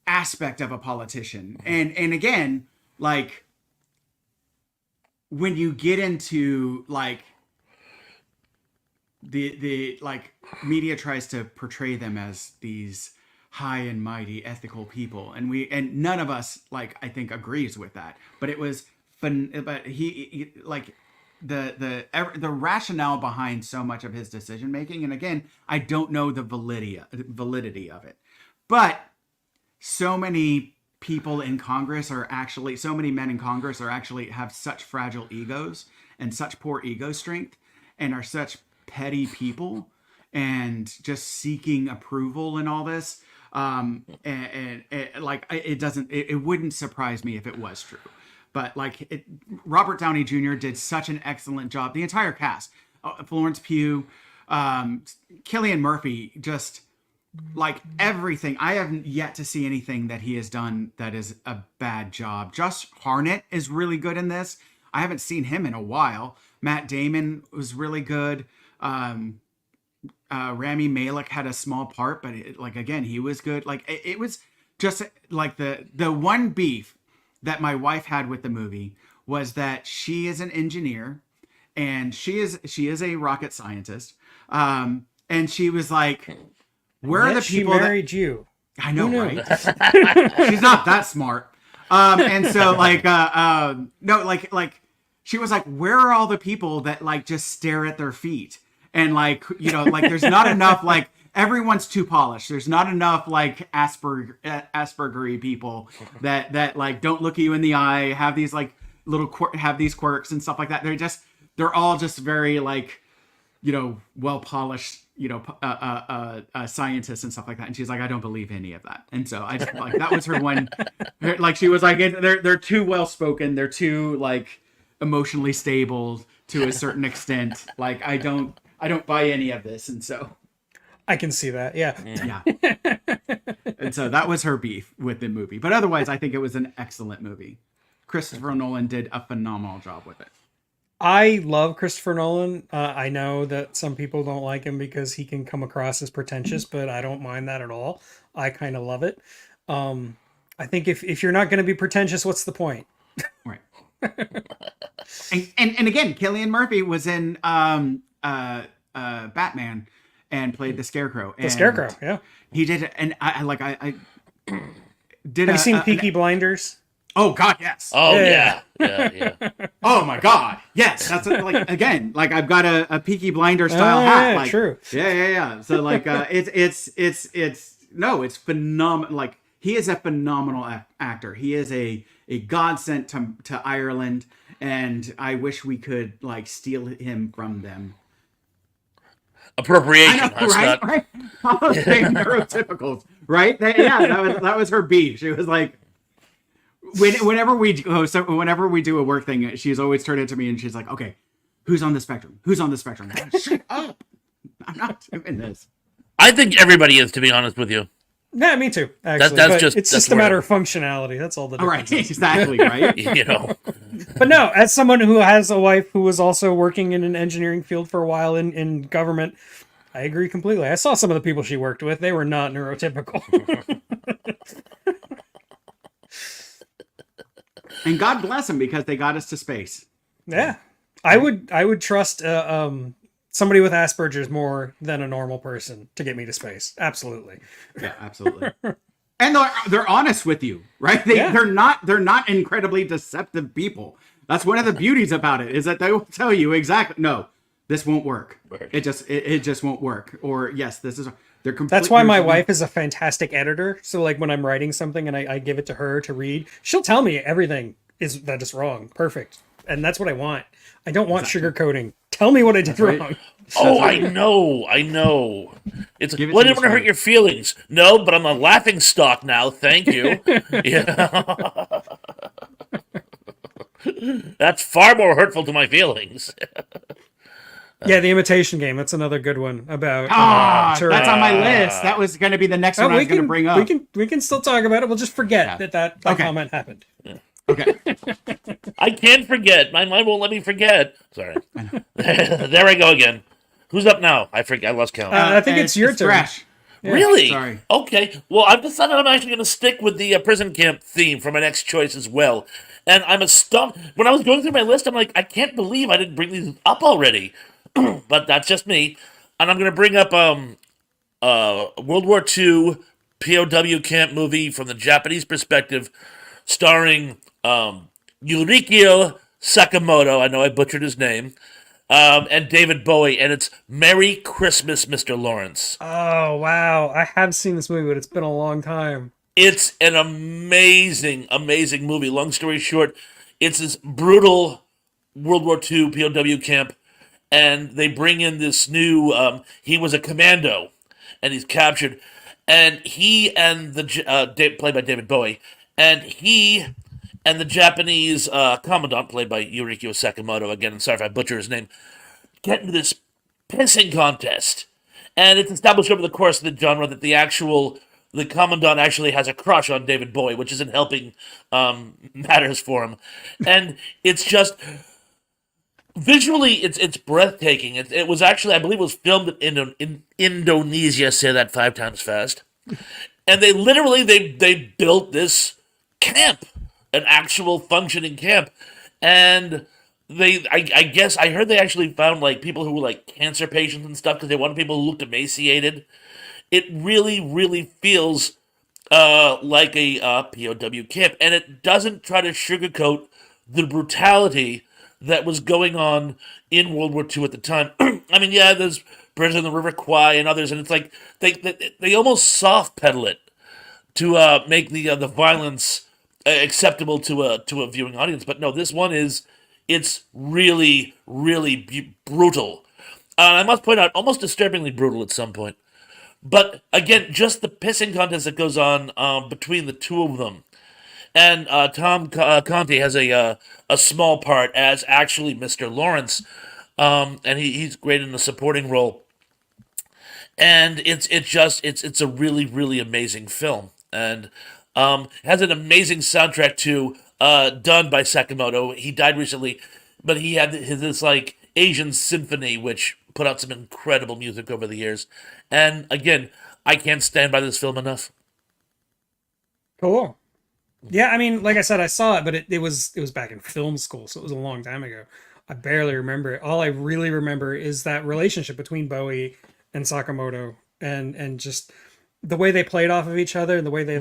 aspect of a politician. And again, like when you get into like the like media tries to portray them as these high and mighty ethical people, and none of us, like, I think agrees with that, but it was fun. But he like the rationale behind so much of his decision making, and again, I don't know the validity of it, but so many people in Congress are actually, so many men in Congress are actually have such fragile egos and such poor ego strength, and are such petty people and just seeking approval and all this. And like, it wouldn't surprise me if it was true, but like Robert Downey Jr. did such an excellent job. The entire cast, Florence Pugh, Cillian Murphy, just like everything. I haven't yet to see anything that he has done that is a bad job. Josh Hartnett is really good in this. I haven't seen him in a while. Matt Damon was really good. Rami Malek had a small part, but again, he was good. Like it was just like the one beef that my wife had with the movie was that she is an engineer and she is a rocket scientist. And she was like, where are the people she married you? I know, Who knew? right? She's not that smart. And so like no, like she was like, where are all the people that like just stare at their feet? And like, you know, like there's not enough, like everyone's too polished. There's not enough like Aspergery people that like don't look at you in the eye, have these like have these quirks and stuff like that. They're all just very like, you know, well polished, you know, scientists and stuff like that. And she's like, I don't believe any of that. And so I just like, that was her one, like she was like, they're too well spoken. They're too like emotionally stable to a certain extent. Like I don't buy any of this. And so I can see that. Yeah. yeah. And so that was her beef with the movie. But otherwise, I think it was an excellent movie. Christopher Nolan did a phenomenal job with it. I love Christopher Nolan. I know that some people don't like him because he can come across as pretentious, but I don't mind that at all. I kind of love it. I think if you're not going to be pretentious, what's the point? Right. and again, Cillian Murphy was in Batman and played the Scarecrow. The Scarecrow, yeah. He did it, and I did. Have you seen Peaky Blinders? Oh God, yes. Oh yeah. Oh my God, yes. That's like again, like I've got a Peaky Blinder style hat. Yeah, like, true. Yeah. So like, it's phenomenal. Like he is a phenomenal actor. He is a godsend to Ireland, and I wish we could like steal him from them. Appropriation, I know, right? Right? All those same neurotypicals, right? That was her beef. She was like, whenever we do a work thing, she's always turned it to me and she's like, okay, who's on the spectrum? Who's on the spectrum? Shut up! I'm not doing this. I think everybody is, to be honest with you. Yeah, me too. Actually, it's just a matter of functionality. That's all the difference. Right, exactly, right. You know. But no, as someone who has a wife who was also working in an engineering field for a while in government, I agree completely. I saw some of the people she worked with; they were not neurotypical. And God bless them because they got us to space. Yeah, I would trust somebody with Asperger's more than a normal person to get me to space. Absolutely. Yeah, absolutely. And they're honest with you, right? They're not incredibly deceptive people. That's one of the beauties about it, is that they will tell you exactly, no, this won't work. It just won't work. Or yes, this is. That's why my wife is a fantastic editor. So like when I'm writing something and I give it to her to read, she'll tell me everything that is wrong. Perfect. And that's what I want. I don't want sugarcoating. Tell me what I did wrong. Oh, I know. It's well, I didn't want to hurt your feelings. No, but I'm a laughing stock now. Thank you. Yeah. That's far more hurtful to my feelings. Yeah, The Imitation Game. That's another good one about. That's on my list. That was going to be the next one I was going to bring up. We can still talk about it. We'll just forget that comment happened. Yeah. Okay. I can't forget. My mind won't let me forget. Sorry. There I go again. Who's up now? I forget. I lost count. I think it's your turn. Fresh. Yeah. Really? Sorry. Okay. Well, I've decided I'm actually going to stick with the prison camp theme for my next choice as well. And I'm astonished. When I was going through my list, I'm like, I can't believe I didn't bring these up already. But that's just me. And I'm going to bring up World War II POW camp movie from the Japanese perspective, starring Yurikyo Sakamoto. I know I butchered his name. And David Bowie, and it's Merry Christmas, Mr. Lawrence. Oh, wow. I have seen this movie, but it's been a long time. It's an amazing, amazing movie. Long story short, it's this brutal World War II POW camp, and they bring in this new, he was a commando, and he's captured, and he and played by David Bowie, and he and the Japanese commandant, played by Yurikyo Sakamoto, again, sorry if I butcher his name, get into this pissing contest. And it's established over the course of the genre that the commandant actually has a crush on David Bowie, which isn't helping matters for him. And it's just, visually, it's breathtaking. It was actually, I believe it was filmed in Indonesia, say that 5 times fast. And they built this camp, an actual functioning camp, and I guess I heard they actually found like people who were like cancer patients and stuff because they wanted people who looked emaciated. It really, really feels like a POW camp, and it doesn't try to sugarcoat the brutality that was going on in World War II at the time. I mean, yeah, there's Bridge on the River Kwai and others, and it's like they almost soft pedal it to make the violence acceptable to a viewing audience. But no, this one it's really brutal. I must point out, almost disturbingly brutal at some point. But again, just the pissing contest that goes on between the two of them, and Conti has a small part as actually Mr. Lawrence, and he's great in the supporting role. And it's a really amazing film, and has an amazing soundtrack too, done by Sakamoto. He died recently, but he had this like Asian symphony, which put out some incredible music over the years. And again, I can't stand by this film enough. Cool. Yeah, I mean, like I said, I saw it, but it was back in film school, so it was a long time ago. I barely remember it. All I really remember is that relationship between Bowie and Sakamoto, and just the way they played off of each other, and the way they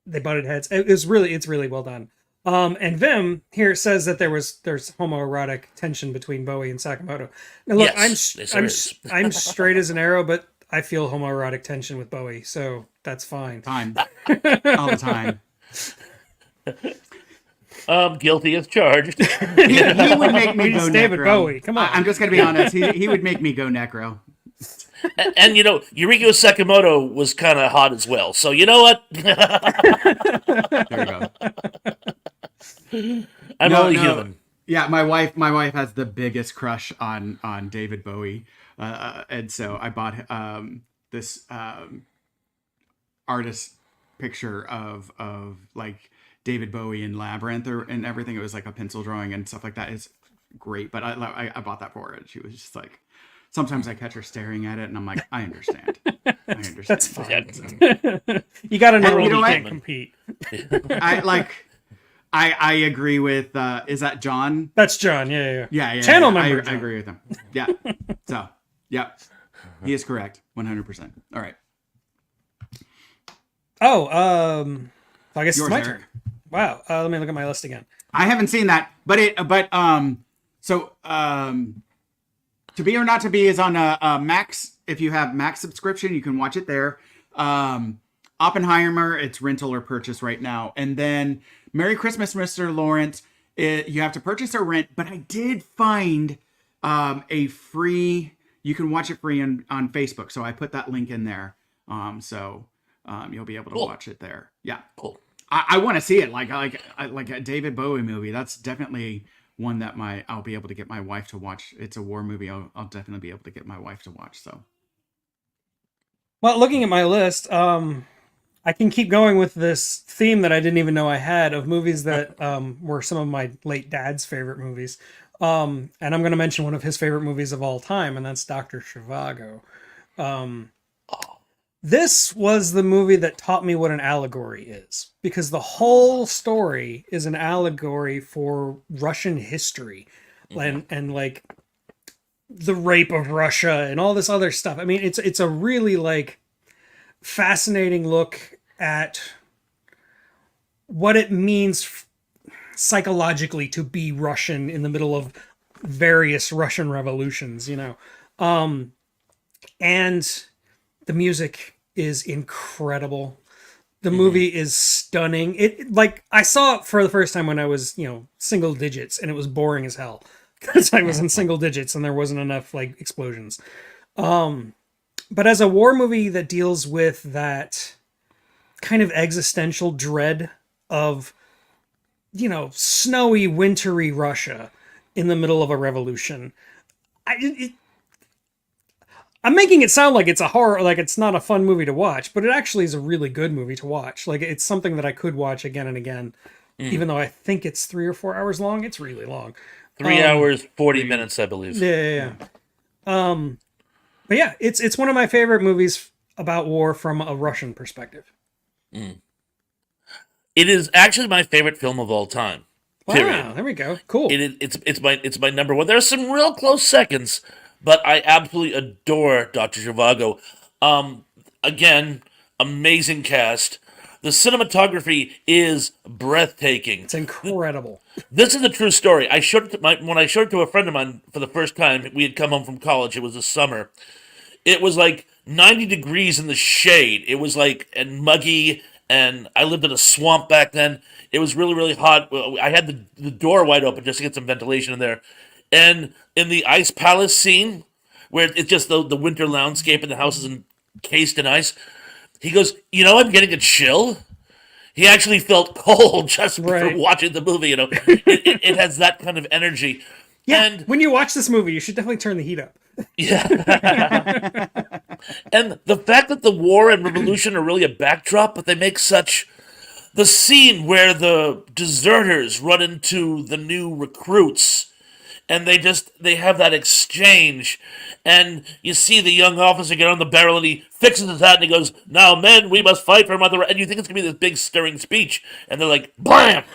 they butted heads. It's really well done. And Vim here says that there's homoerotic tension between Bowie and Sakamoto. Now look, Yes, there is. I'm straight as an arrow, but I feel homoerotic tension with Bowie, so that's fine. Time. All the time. Guilty as charged. He would make me go It's David necro. Bowie. Come on. I'm just gonna be honest. He would make me go necro. And you know, Yuriko Sakamoto was kind of hot as well. So you know what? There you go. I'm No, only no. human. Yeah, my wife has the biggest crush on David Bowie, and so I bought this artist picture of like David Bowie in Labyrinth and everything. It was like a pencil drawing and stuff like that. It's great, but I bought that for her. And she was just like, sometimes I catch her staring at it, and I'm like, I understand. I understand. That's fine. Yeah. You got to know And when you know you what? can't compete. I agree with is that John? That's John. Yeah. Yeah. Channel yeah, member I John. agree with him. Yeah. So yeah, he is correct, 100%. All right, Oh, I guess yours, it's my Eric. turn. Wow. Let me look at my list again. I haven't seen that, but To Be or Not to Be is on a Max. If you have Max subscription, you can watch it there. Oppenheimer, it's rental or purchase right now. And then Merry Christmas, Mr. Lawrence. You have to purchase or rent, but I did find a free. You can watch it free on Facebook, so I put that link in there. You'll be able to Cool. watch it there. Yeah, Cool. I want to see it. Like a David Bowie movie. That's definitely one that I'll be able to get my wife to watch. It's a war movie. I'll definitely be able to get my wife to watch. So. Well, looking at my list, I can keep going with this theme that I didn't even know I had of movies that were some of my late dad's favorite movies. And I'm going to mention one of his favorite movies of all time, and that's Dr. Zhivago. This was the movie that taught me what an allegory is, because the whole story is an allegory for Russian history and like the rape of Russia and all this other stuff. I mean, it's a really like fascinating look at what it means psychologically to be Russian in the middle of various Russian revolutions, and the music is incredible. The movie is stunning. It like I saw it for the first time when I was, single digits, and it was boring as hell because I was in single digits and there wasn't enough like explosions. But as a war movie that deals with that kind of existential dread of, snowy, wintry Russia in the middle of a revolution, I'm making it sound like it's a horror, like it's not a fun movie to watch, but it actually is a really good movie to watch. Like it's something that I could watch again and again, even though I think it's 3 or 4 hours long. It's really long. 3 hours, 40 minutes, I believe. Yeah. But yeah, it's one of my favorite movies about war from a Russian perspective. It is actually my favorite film of all time. Period. Wow, there we go. Cool. It's my number one. There are some real close seconds, but I absolutely adore Dr. Zhivago. Again, amazing cast. The cinematography is breathtaking. It's incredible. This is a true story. I showed it to when I showed it to a friend of mine for the first time. We had come home from college. It was the summer. It was like 90 degrees in the shade. It was like and muggy, and I lived in a swamp back then. It was really, really hot. Well, I had the door wide open just to get some ventilation in there. And in the Ice Palace scene, where it's just the winter landscape and the house is encased in ice, he goes, I'm getting a chill. He actually felt cold just for Right. watching the movie. It has that kind of energy. Yeah. And When you watch this movie, you should definitely turn the heat up. yeah. And the fact that the war and revolution are really a backdrop, but they make such the scene where the deserters run into the new recruits and they have that exchange, and you see the young officer get on the barrel and he fixes his hat and he goes, "Now men, we must fight for mother," and you think it's gonna be this big stirring speech, and they're like, blam,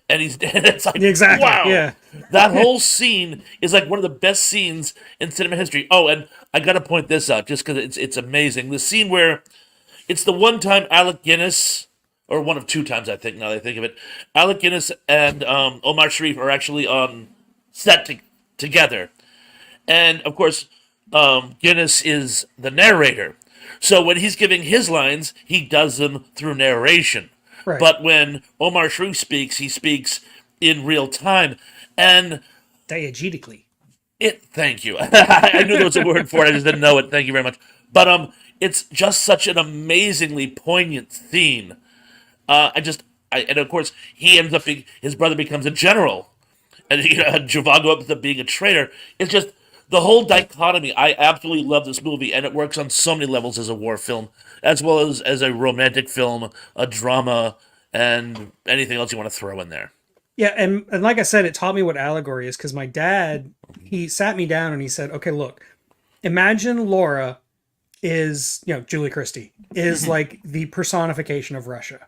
and he's and it's like, Exactly, wow. yeah. That whole scene is like one of the best scenes in cinema history. Oh, and I gotta point this out just because it's amazing. The scene where it's the one time Alec Guinness, or one of two times I think now that I think of it, Alec Guinness and Omar Sharif are actually on set together, and of course Guinness is the narrator. So when he's giving his lines, he does them through narration. Right. But when Omar Sharif speaks, he speaks in real time. And Diegetically. thank you. I knew there was a word for it, I just didn't know it. Thank you very much. But it's just such an amazingly poignant scene. And of course he ends up being, his brother becomes a general, and Zhivago ends up being a traitor. It's just the whole dichotomy. I absolutely love this movie, and it works on so many levels as a war film, as well as a romantic film, a drama, and anything else you want to throw in there. Yeah, and like I said, it taught me what allegory is because my dad, he sat me down and he said, okay, look, imagine Laura is, Julie Christie, is like the personification of Russia.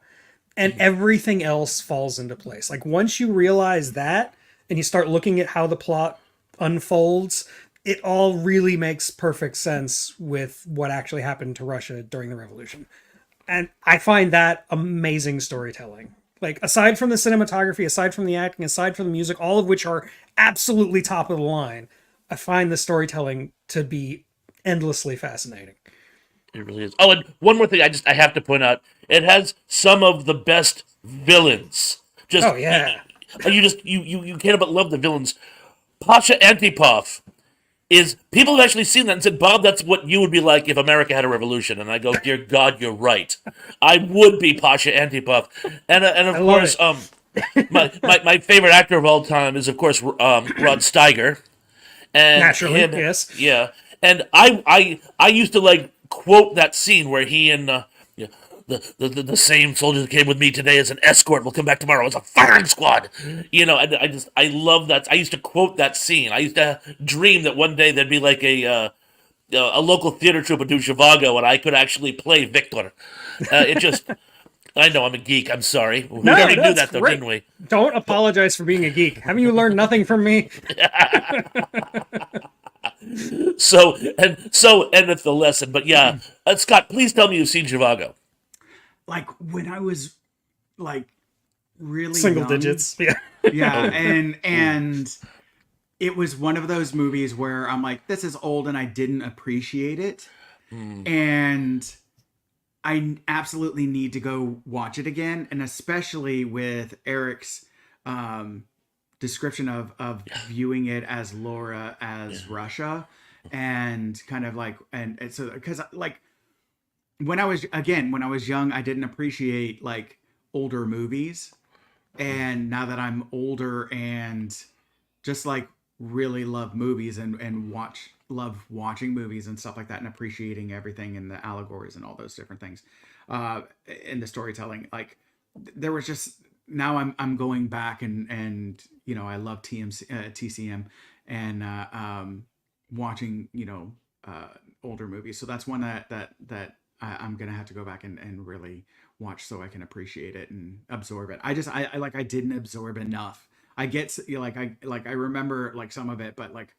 And everything else falls into place. Like once you realize that and you start looking at how the plot unfolds, it all really makes perfect sense with what actually happened to Russia during the revolution. And I find that amazing storytelling. Like aside from the cinematography, aside from the acting, aside from the music, all of which are absolutely top of the line, I find the storytelling to be endlessly fascinating. It really is. Oh, and one more thing, I have to point out: it has some of the best villains. Just Oh yeah. you can't but love the villains. Pasha Antipov is, people have actually seen that and said, "Bob, that's what you would be like if America had a revolution." And I go, "Dear God, you're right. I would be Pasha Antipov." And of love course, it. my favorite actor of all time is of course Rod Steiger. And Naturally, him, yes. yeah. And I used to like quote that scene where he and yeah, the same soldier that came with me today as an escort will come back tomorrow as a firing squad. I love that. I used to quote that scene. I used to dream that one day there'd be like a local theater troupe would do Zhivago and I could actually play Victor. It just, I know I'm a geek. I'm sorry. We already knew that's that though, great. didn't we? Don't apologize for being a geek. Haven't you learned nothing from me? So endeth the lesson. But yeah, Scott, please tell me you've seen Zhivago. Like when I was like really Single young, digits. Yeah. yeah, and it was one of those movies where I'm like, this is old, and I didn't appreciate it, and I absolutely need to go watch it again, and especially with Eric's description of viewing it as Laura as Russia, and kind of like and so because like when I was young, I didn't appreciate like older movies, and now that I'm older and just like really love movies and love watching movies and stuff like that and appreciating everything and the allegories and all those different things in the storytelling, like there was just now I'm going back and I love TCM and watching older movies, so that's one that I'm gonna have to go back and really watch so I can appreciate it and absorb it. I didn't absorb enough. I get I remember like some of it, but like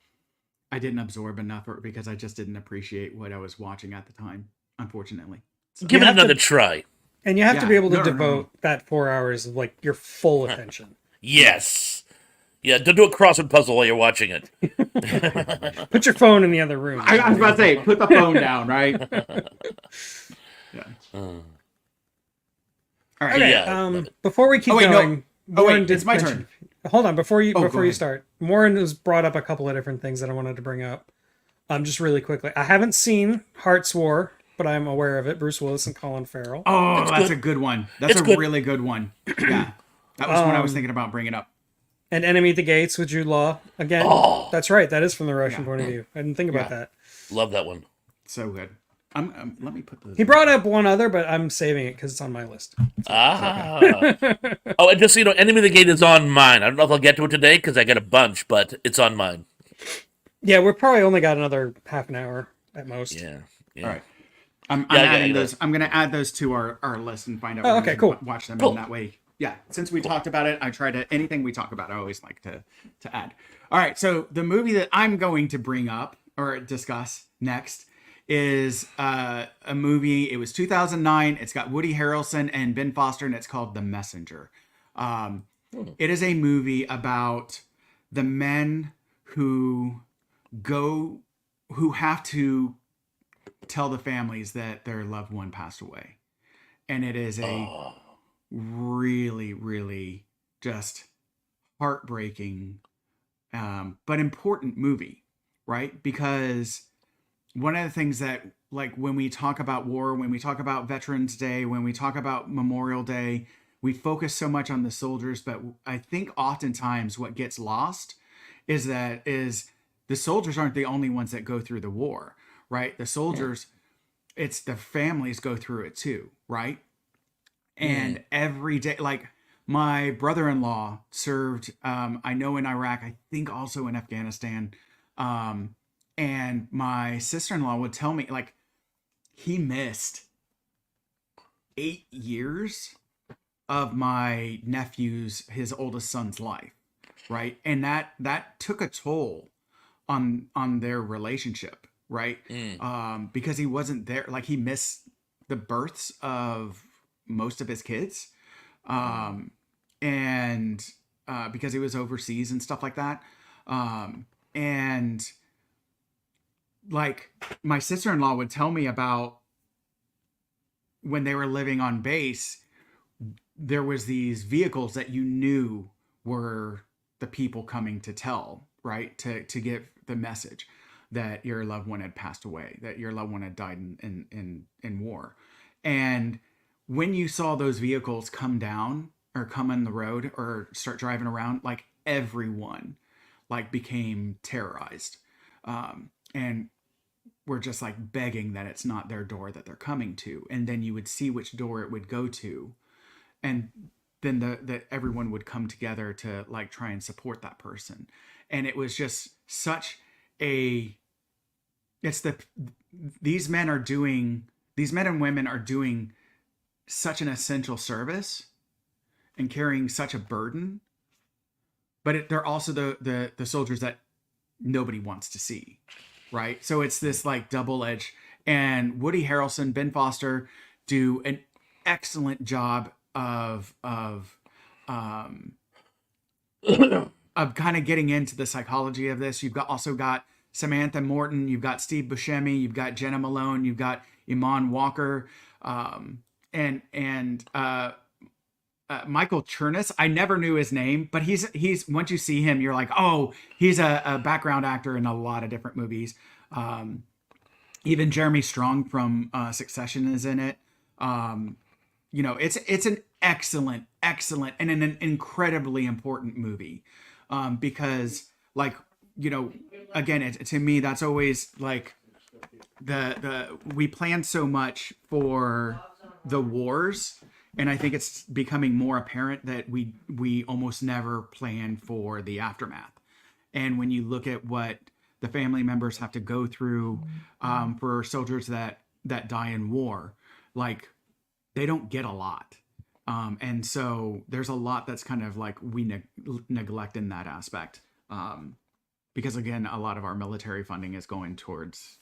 I didn't absorb enough because I just didn't appreciate what I was watching at the time, unfortunately. Give it have to- another try. And you have to Yeah. be able to No, no, no, devote that 4 hours of like your full attention. Yes. Yeah, don't do a crossword puzzle while you're watching it. Put your phone in the other room. I was about to say, put the phone down, right? Yeah. All right. Okay, Yeah. before we keep Oh, wait, no. going, Oh, Warren wait, did it's my mention- turn. Hold on, before you go ahead. start, Warren has brought up a couple of different things that I wanted to bring up. Just really quickly, I haven't seen Hearts War, but I'm aware of it. Bruce Willis and Colin Farrell. Oh, that's good. a good one. That's It's a good. really good one. Yeah. That was one I was thinking about bringing up. And Enemy at the Gates with Jude Law. Again, that's right. That is from the Russian point of view. I didn't think about Yeah. that. Love that one. So good. Let me put this. He brought up one other, but I'm saving it because it's on my list. Ah. Oh, and just so you know, Enemy of the Gate is on mine. I don't know if I'll get to it today because I got a bunch, but it's on mine. Yeah, we're probably only got another half an hour at most. Yeah. Yeah. All right. I'm Yeah, adding yeah. those. I'm going to add those to our list and find out. Oh, when okay, we cool. Watch them Cool. in that way. Yeah. Since we talked about it, I try to anything we talk about, I always like to add. All right. So the movie that I'm going to bring up or discuss next is a movie. It was 2009. It's got Woody Harrelson and Ben Foster, and it's called The Messenger. It is a movie about the men who have to tell the families that their loved one passed away, and it is a really, really just heartbreaking, but important movie, right? Because one of the things that, like, when we talk about war, when we talk about Veterans Day, when we talk about Memorial Day, we focus so much on the soldiers, but I think oftentimes what gets lost is the soldiers aren't the only ones that go through the war, right? The soldiers, it's the families go through it too, right? And every day, like my brother-in-law served, I know in Iraq, I think also in Afghanistan. And my sister-in-law would tell me, like, he missed 8 years of my nephew's, his oldest son's life, right? And that took a toll on their relationship, right? Because he wasn't there. Like, he missed the births of most of his kids, and because he was overseas and stuff like that, and like my sister-in-law would tell me about when they were living on base, there was these vehicles that you knew were the people coming to tell, right, to give the message that your loved one had passed away, that your loved one had died in war. And when you saw those vehicles come down or come on the road or start driving around, like, everyone like became terrorized, and we're just like begging that it's not their door that they're coming to. And then you would see which door it would go to, and then the everyone would come together to like try and support that person. And it was just such a, these men and women are doing such an essential service and carrying such a burden, but they're also the soldiers that nobody wants to see, right? So it's this like double edge. And Woody Harrelson, Ben Foster do an excellent job of kind of getting into the psychology of this. You've also got Samantha Morton, you've got Steve Buscemi, you've got Jenna Malone, you've got Iman Walker, and Michael Chernus. I never knew his name, but he's once you see him, you're like, oh, he's a background actor in a lot of different movies. Even Jeremy Strong from Succession is in it. You know, it's an excellent and an incredibly important movie, because, like, you know, again, to me, that's always like we plan so much for the wars, and I think it's becoming more apparent that we almost never plan for the aftermath. And when you look at what the family members have to go through for soldiers that die in war, like, they don't get a lot. And so there's a lot that's kind of like we neglect in that aspect. Because again, a lot of our military funding is going towards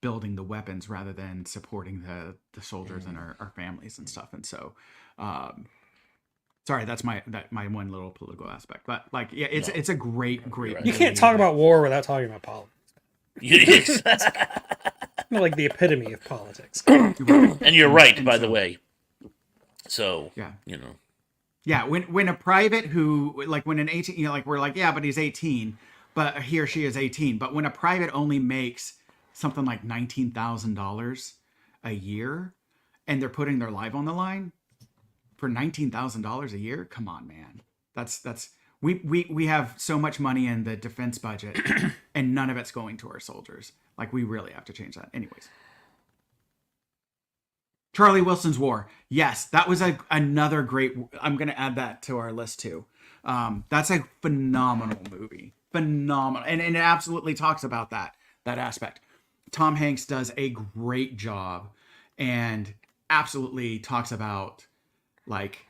building the weapons rather than supporting the soldiers and our families and stuff. And so, sorry, that's my one little political aspect. But like, yeah, it's a great You can't talk about war without talking about politics. Like the epitome of politics. And you're right, by the way. So, yeah, Yeah, when a private who, like, when an 18, like, we're like, yeah, but he's 18, but he or she is 18. But when a private only makes something like $19,000 a year and they're putting their life on the line for $19,000 a year, come on, man. We have so much money in the defense budget and none of it's going to our soldiers. Like, we really have to change that. Anyways. Charlie Wilson's War. Yes, that was another great... I'm going to add that to our list, too. That's a phenomenal movie. Phenomenal. And it absolutely talks about that aspect. Tom Hanks does a great job and absolutely talks about, like,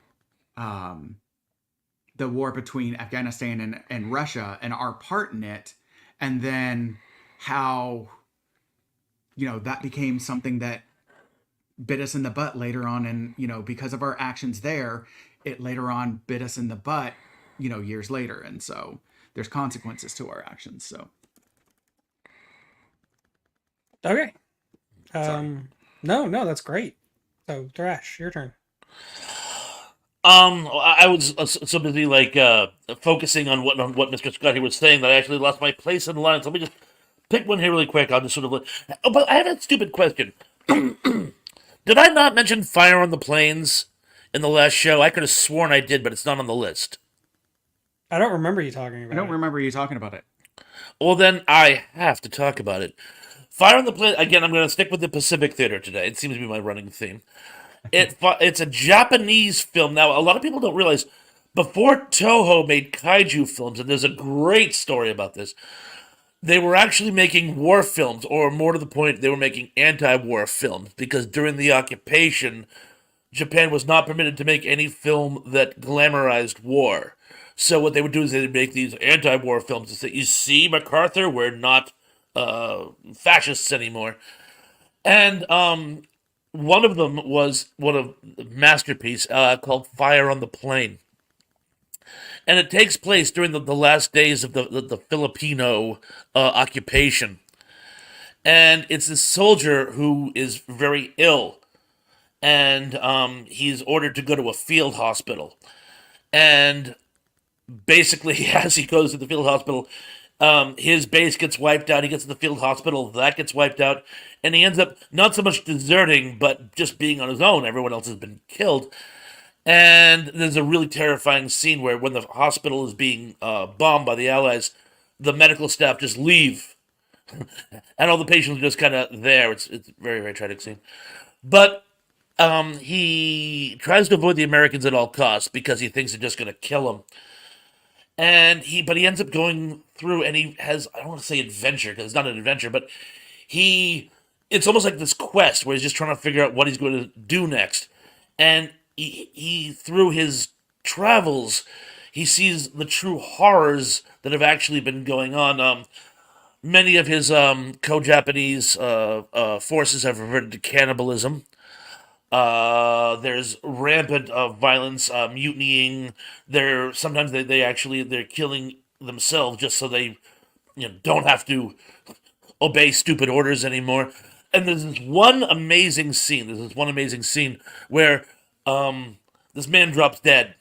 the war between Afghanistan and Russia and our part in it. And then how, that became something that bit us in the butt later on, and because of our actions there, it later on bit us in the butt years later, and so there's consequences to our actions. So okay, no, that's great. So Thrash, your turn. I was so busy focusing on what Mr. Scott here was saying that I actually lost my place in line. So let me just pick one here really quick. I'll just sort of but I have a stupid question. Did I not mention Fire on the Plains in the last show? I could have sworn I did, but it's not on the list. I don't remember you talking about it. I don't remember you talking about it. Well, then I have to talk about it. Fire on the Plains, again, I'm going to stick with the Pacific Theater today. It seems to be my running theme. It's a Japanese film. Now, a lot of people don't realize, before Toho made kaiju films, and there's a great story about this, they were actually making war films, or more to the point, they were making anti-war films, because during the occupation, Japan was not permitted to make any film that glamorized war. So what they would do is they'd make these anti-war films and say, you see, MacArthur, we're not fascists anymore. And one of them was a masterpiece called Fire on the Plain. And it takes place during the last days of the Filipino occupation. And it's this soldier who is very ill. And he's ordered to go to a field hospital. And basically, as he goes to the field hospital, his base gets wiped out. He gets to the field hospital. That gets wiped out. And he ends up not so much deserting, but just being on his own. Everyone else has been killed. And there's a really terrifying scene where when the hospital is being bombed by the Allies, the medical staff just leave. And all the patients are just kind of there. It's a very, very tragic scene. But he tries to avoid the Americans at all costs because he thinks they're just going to kill him. But he ends up going through, and he has, I don't want to say adventure, because it's not an adventure, but it's almost like this quest where he's just trying to figure out what he's going to do next. And he through his travels, he sees the true horrors that have actually been going on. Many of his co-Japanese forces have reverted to cannibalism. There's rampant violence, mutinying. Sometimes they're killing themselves just so they don't have to obey stupid orders anymore. And there's this one amazing scene where this man drops dead,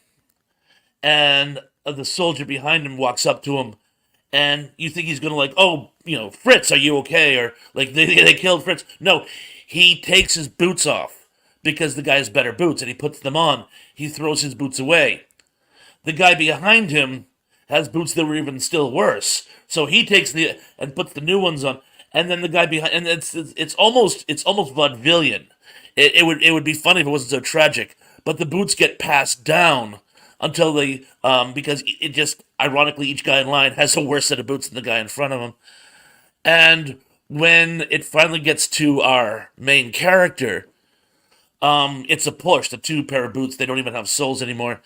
and the soldier behind him walks up to him, and you think he's gonna Fritz, are you okay? Or they killed Fritz. No, he takes his boots off because the guy has better boots, and he puts them on. He throws his boots away. The guy behind him has boots that were even still worse, so he takes and puts the new ones on. And then the guy behind, and it's almost vaudevillian. It would be funny if it wasn't so tragic. But the boots get passed down until because it just, ironically, each guy in line has a worse set of boots than the guy in front of him. And when it finally gets to our main character, it's a push. The two pair of boots, they don't even have soles anymore.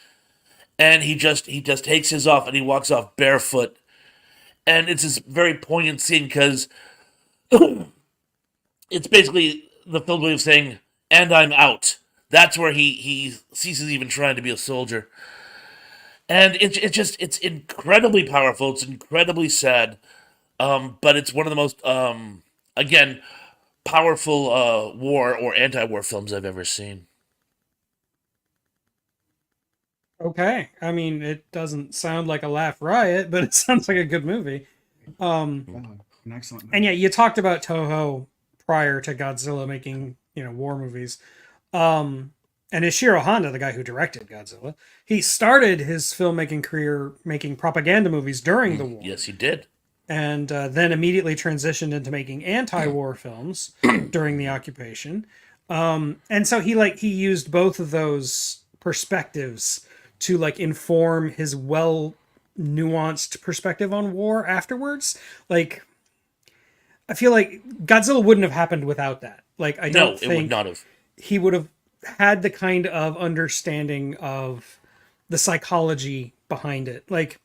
And he just takes his off and he walks off barefoot. And it's this very poignant scene because it's basically the film way of saying, "And I'm out." That's where he ceases even trying to be a soldier, and it's incredibly powerful. It's incredibly sad, but it's one of the most again powerful war or anti-war films I've ever seen. Okay. I mean, it doesn't sound like a laugh riot, but it sounds like a good movie. Um, Oh, an excellent and movie. yeah, you talked about Toho prior to Godzilla making, war movies. Um, and Ishiro Honda, the guy who directed Godzilla, he started his filmmaking career making propaganda movies during the war, Yes, he did. and then immediately transitioned into making anti-war films during the occupation. And so he used both of those perspectives to like inform his well nuanced perspective on war afterwards. Like I feel like Godzilla wouldn't have happened without that. Like I No, don't it would think not have. he would have had the kind of understanding of the psychology behind it. Like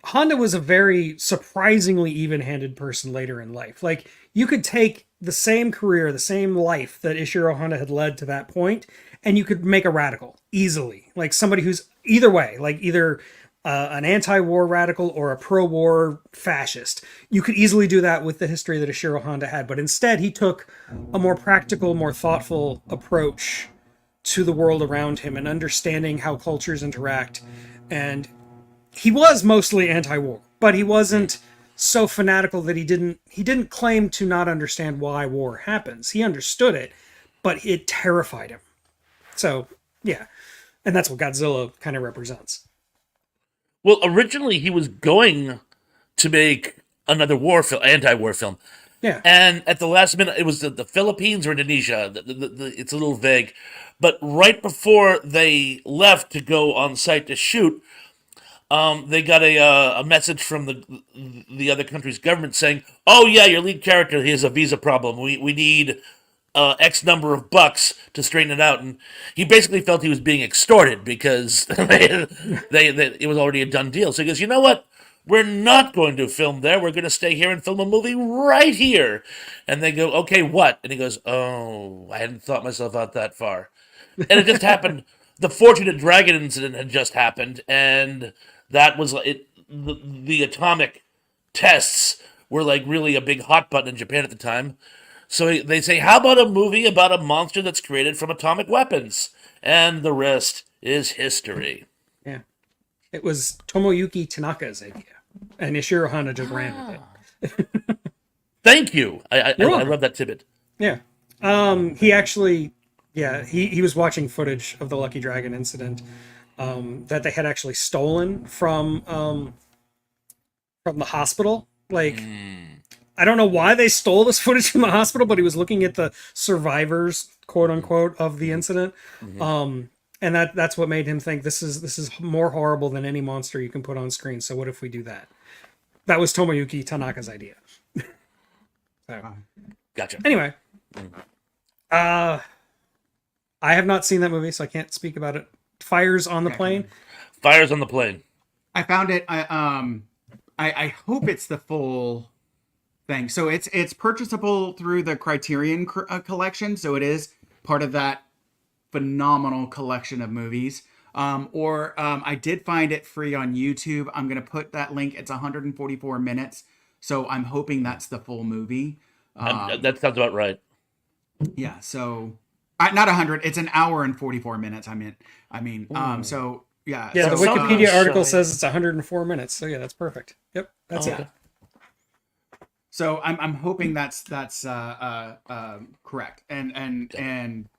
Honda was a very surprisingly even-handed person later in life. Like you could take the same career, the same life that Ishiro Honda had led to that point, and you could make a radical easily. Like somebody who's either way, like either an anti-war radical or a pro-war fascist. You could easily do that with the history that Ishiro Honda had, but instead he took a more practical, more thoughtful approach to the world around him and understanding how cultures interact. And he was mostly anti-war, but he wasn't so fanatical that he didn't claim to not understand why war happens. He understood it, but it terrified him. So, yeah. And that's what Godzilla kind of represents. Well, originally he was going to make another war film, anti-war film, Yeah. and at the last minute, it was the Philippines or Indonesia. It's a little vague, but right before they left to go on site to shoot, they got a message from the other country's government saying, "Oh yeah, your lead character, he has a visa problem. We need X number of bucks to straighten it out." And he basically felt he was being extorted because it was already a done deal. So he goes, "You know what? We're not going to film there. We're going to stay here and film a movie right here." And they go, "Okay, what?" And he goes, "Oh, I hadn't thought myself out that far." And it just happened. The Fortunate Dragon incident had just happened, and that was it. The atomic tests were like really a big hot button in Japan at the time. So they say, "How about a movie about a monster that's created from atomic weapons?" And the rest is history. Yeah. It was Tomoyuki Tanaka's idea. And Ishiro Honda just ran with it. Thank you. You're I welcome. love that tidbit. Yeah. He actually, yeah, he was watching footage of the Lucky Dragon incident that they had actually stolen from the hospital. Like, I don't know why they stole this footage from the hospital, but he was looking at the survivors, quote unquote, of the incident. And that's what made him think this is more horrible than any monster you can put on screen. So what if we do that? That was Tomoyuki Tanaka's idea. So Gotcha. anyway, I have not seen that movie, so I can't speak about it. Fires on the Plane. Fires on the Plane. I found it. I hope it's the full thing. So it's purchasable through the Criterion collection. So it is part of that phenomenal collection of movies. Or I did find it free on YouTube. I'm gonna put that link. It's 144 minutes. So I'm hoping that's the full movie. That sounds about right. Yeah. So not 100. It's an hour and 44 minutes. So yeah. Yeah, the so, Wikipedia so- article says it's 104 minutes. So yeah, that's perfect. Yep, that's Okay. it. So I'm hoping that's correct.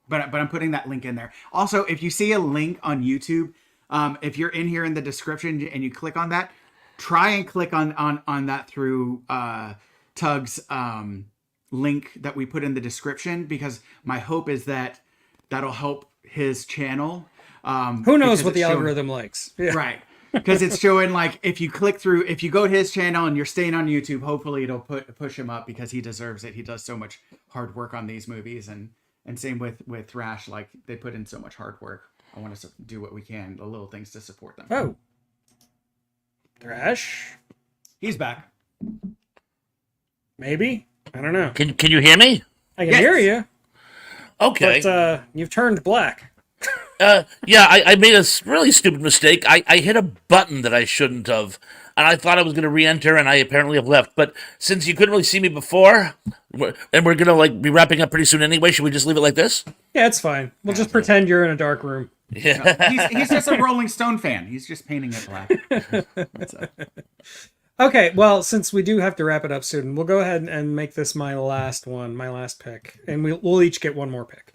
But I'm putting that link in there. Also, if you see a link on YouTube, if you're in here in the description and you click on that, try and click on that through Tug's link that we put in the description, because my hope is that that'll help his channel. Who knows because what the it's showing- algorithm likes? Yeah. Right. Because it's showing, like, if you click through, if you go to his channel and you're staying on YouTube, hopefully it'll push him up, because he deserves it. He does so much hard work on these movies, and same with Thrash. Like, they put in so much hard work. I want us to do what we can, the little things to support them. Oh, Thrash? He's back. Maybe. I don't know. Can you hear me? I can Yes. hear you, Okay. but you've turned black. Yeah, I made a really stupid mistake. I hit a button that I shouldn't have, and I thought I was going to re-enter, and I apparently have left. But since you couldn't really see me before, and we're going to like be wrapping up pretty soon anyway, should we just leave it like this? Yeah, it's fine. We'll just pretend you're in a dark room. Yeah. He's just a Rolling Stone fan. He's just painting it black. That's it. Okay, well, since we do have to wrap it up soon, we'll go ahead and make this my last one, my last pick, and we'll each get one more pick.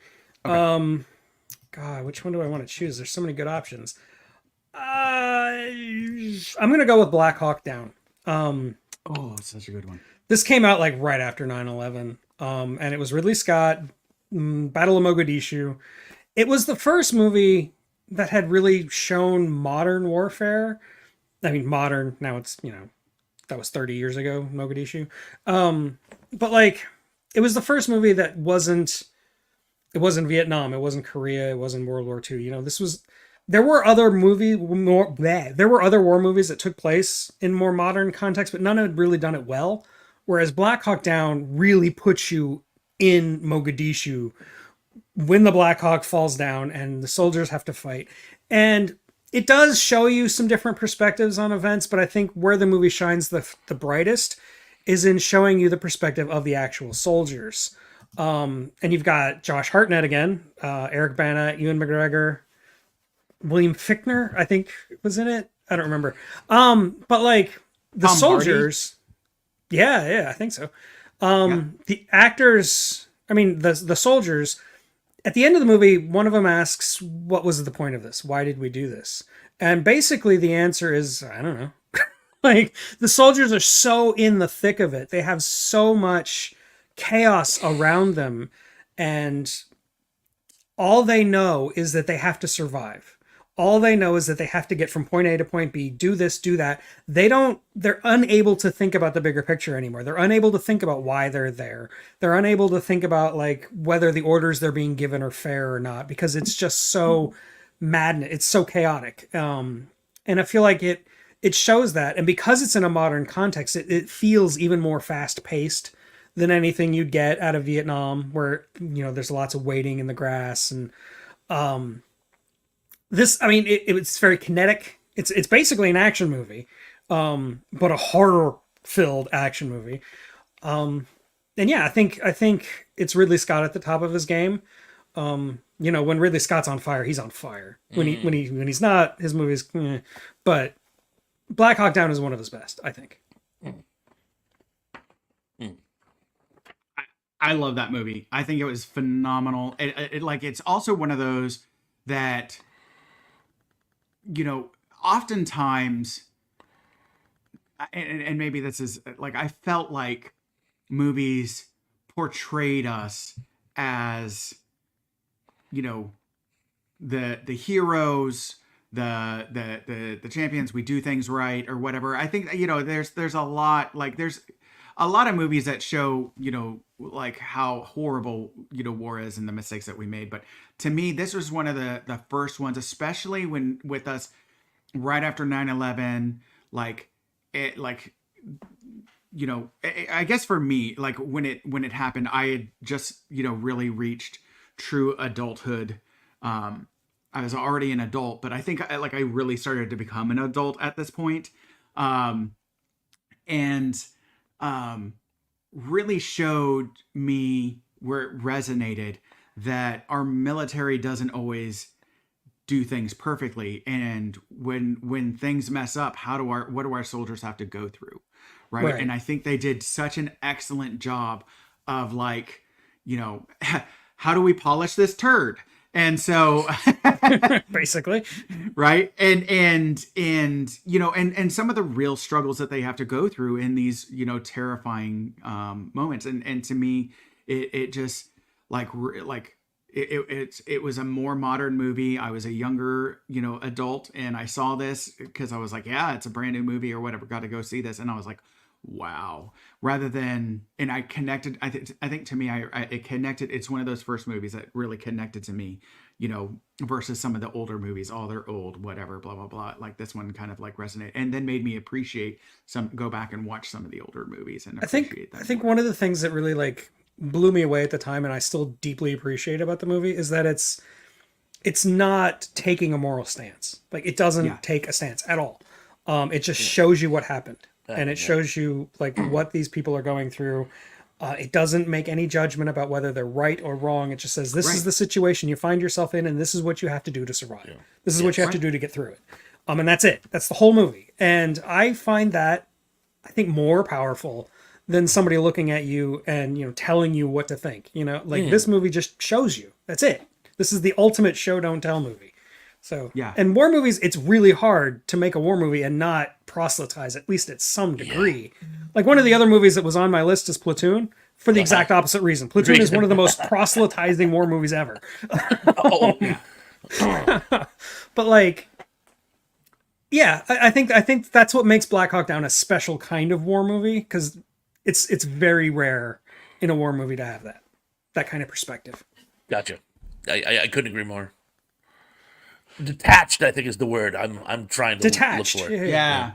God, which one do I want to choose? There's so many good options. I'm gonna go with Black Hawk Down. Oh, such a good one. This came out like right after 9/11, and it was Ridley Scott, Battle of Mogadishu. It was the first movie that had really shown modern warfare. I mean, modern now. It's that was 30 years ago, Mogadishu. But like, it was the first movie that wasn't. It wasn't Vietnam. It wasn't Korea. It wasn't World War II. This was. There were other there were other war movies that took place in more modern context, but none had really done it well. Whereas Black Hawk Down really puts you in Mogadishu when the Black Hawk falls down and the soldiers have to fight. And it does show you some different perspectives on events, but I think where the movie shines the brightest is in showing you the perspective of the actual soldiers. And you've got Josh Hartnett again, Eric Bana, Ewan McGregor, William Fichtner, I think was in it. I don't remember. But like the Tom soldiers, yeah, I think so. The actors, I mean the soldiers. At the end of the movie, one of them asks, "What was the point of this? Why did we do this?" And basically, the answer is, I don't know. Like the soldiers are so in the thick of it; they have so much chaos around them, and all they know is that they have to survive. All they know is that they have to get from point A to point B, do this, do that. They're unable to think about the bigger picture anymore. They're unable to think about why they're there. They're unable to think about like whether the orders they're being given are fair or not, because it's just so madness. It's so chaotic. And I feel like it shows that. And because it's in a modern context, it feels even more fast paced than anything you'd get out of Vietnam, where, there's lots of waiting in the grass. And, this, I mean, it's very kinetic. It's basically an action movie, but a horror-filled action movie. And yeah, I think it's Ridley Scott at the top of his game. When Ridley Scott's on fire, he's on fire. When he's not, his movies. But Black Hawk Down is one of his best, I think. I love that movie. I think it was phenomenal. It's also one of those that, oftentimes, and maybe this is like, I felt like movies portrayed us as, the heroes, the champions. We do things right or whatever. I think there's a lot, like there's a lot of movies that show like how horrible war is and the mistakes that we made. But to me, this was one of the first ones, especially when with us right after 9/11. Like it, like I guess for me, like when it happened, I had just really reached true adulthood. I was already an adult, but I think I really started to become an adult at this point. And really showed me where it resonated that our military doesn't always do things perfectly, and when things mess up, what do our soldiers have to go through, right? And I think they did such an excellent job of like, how do we polish this turd? And so basically, right. And some of the real struggles that they have to go through in these, terrifying, moments. And to me, it just it was a more modern movie. I was a younger, adult, and I saw this because I was like, yeah, it's a brand new movie or whatever. Got to go see this. And I was like, wow. Rather than, and I connected, I think to me, it connected. It's one of those first movies that really connected to me, versus some of the older movies. Oh, they're old, whatever, blah, blah, blah. Like this one kind of like resonated, and then made me appreciate go back and watch some of the older movies and appreciate them. I think one of the things that really like blew me away at the time, and I still deeply appreciate about the movie, is that it's not taking a moral stance. Like, it doesn't Yeah. take a stance at all. It just shows you what happened, and it Yeah. shows you like what these people are going through. It doesn't make any judgment about whether they're right or wrong. It just says this is Right. the situation you find yourself in, and this is what you have to do to survive. This is what you have to do to get through it. And that's it. That's the whole movie. And I find that, I think, more powerful than somebody looking at you and, you know, telling you what to think. You know, like this movie just shows you. That's it. This is the ultimate show don't tell movie. So Yeah. and war movies, it's really hard to make a war movie and not proselytize, at least at some degree. Like, one of the other movies that was on my list is Platoon, for the exact opposite reason. Platoon is one of the most proselytizing war movies ever. Oh, But like, yeah, I think that's what makes Black Hawk Down a special kind of war movie, because it's very rare in a war movie to have that kind of perspective. gotcha. I couldn't agree more. Detached, I think, is the word I'm trying to Detached, look for. Yeah.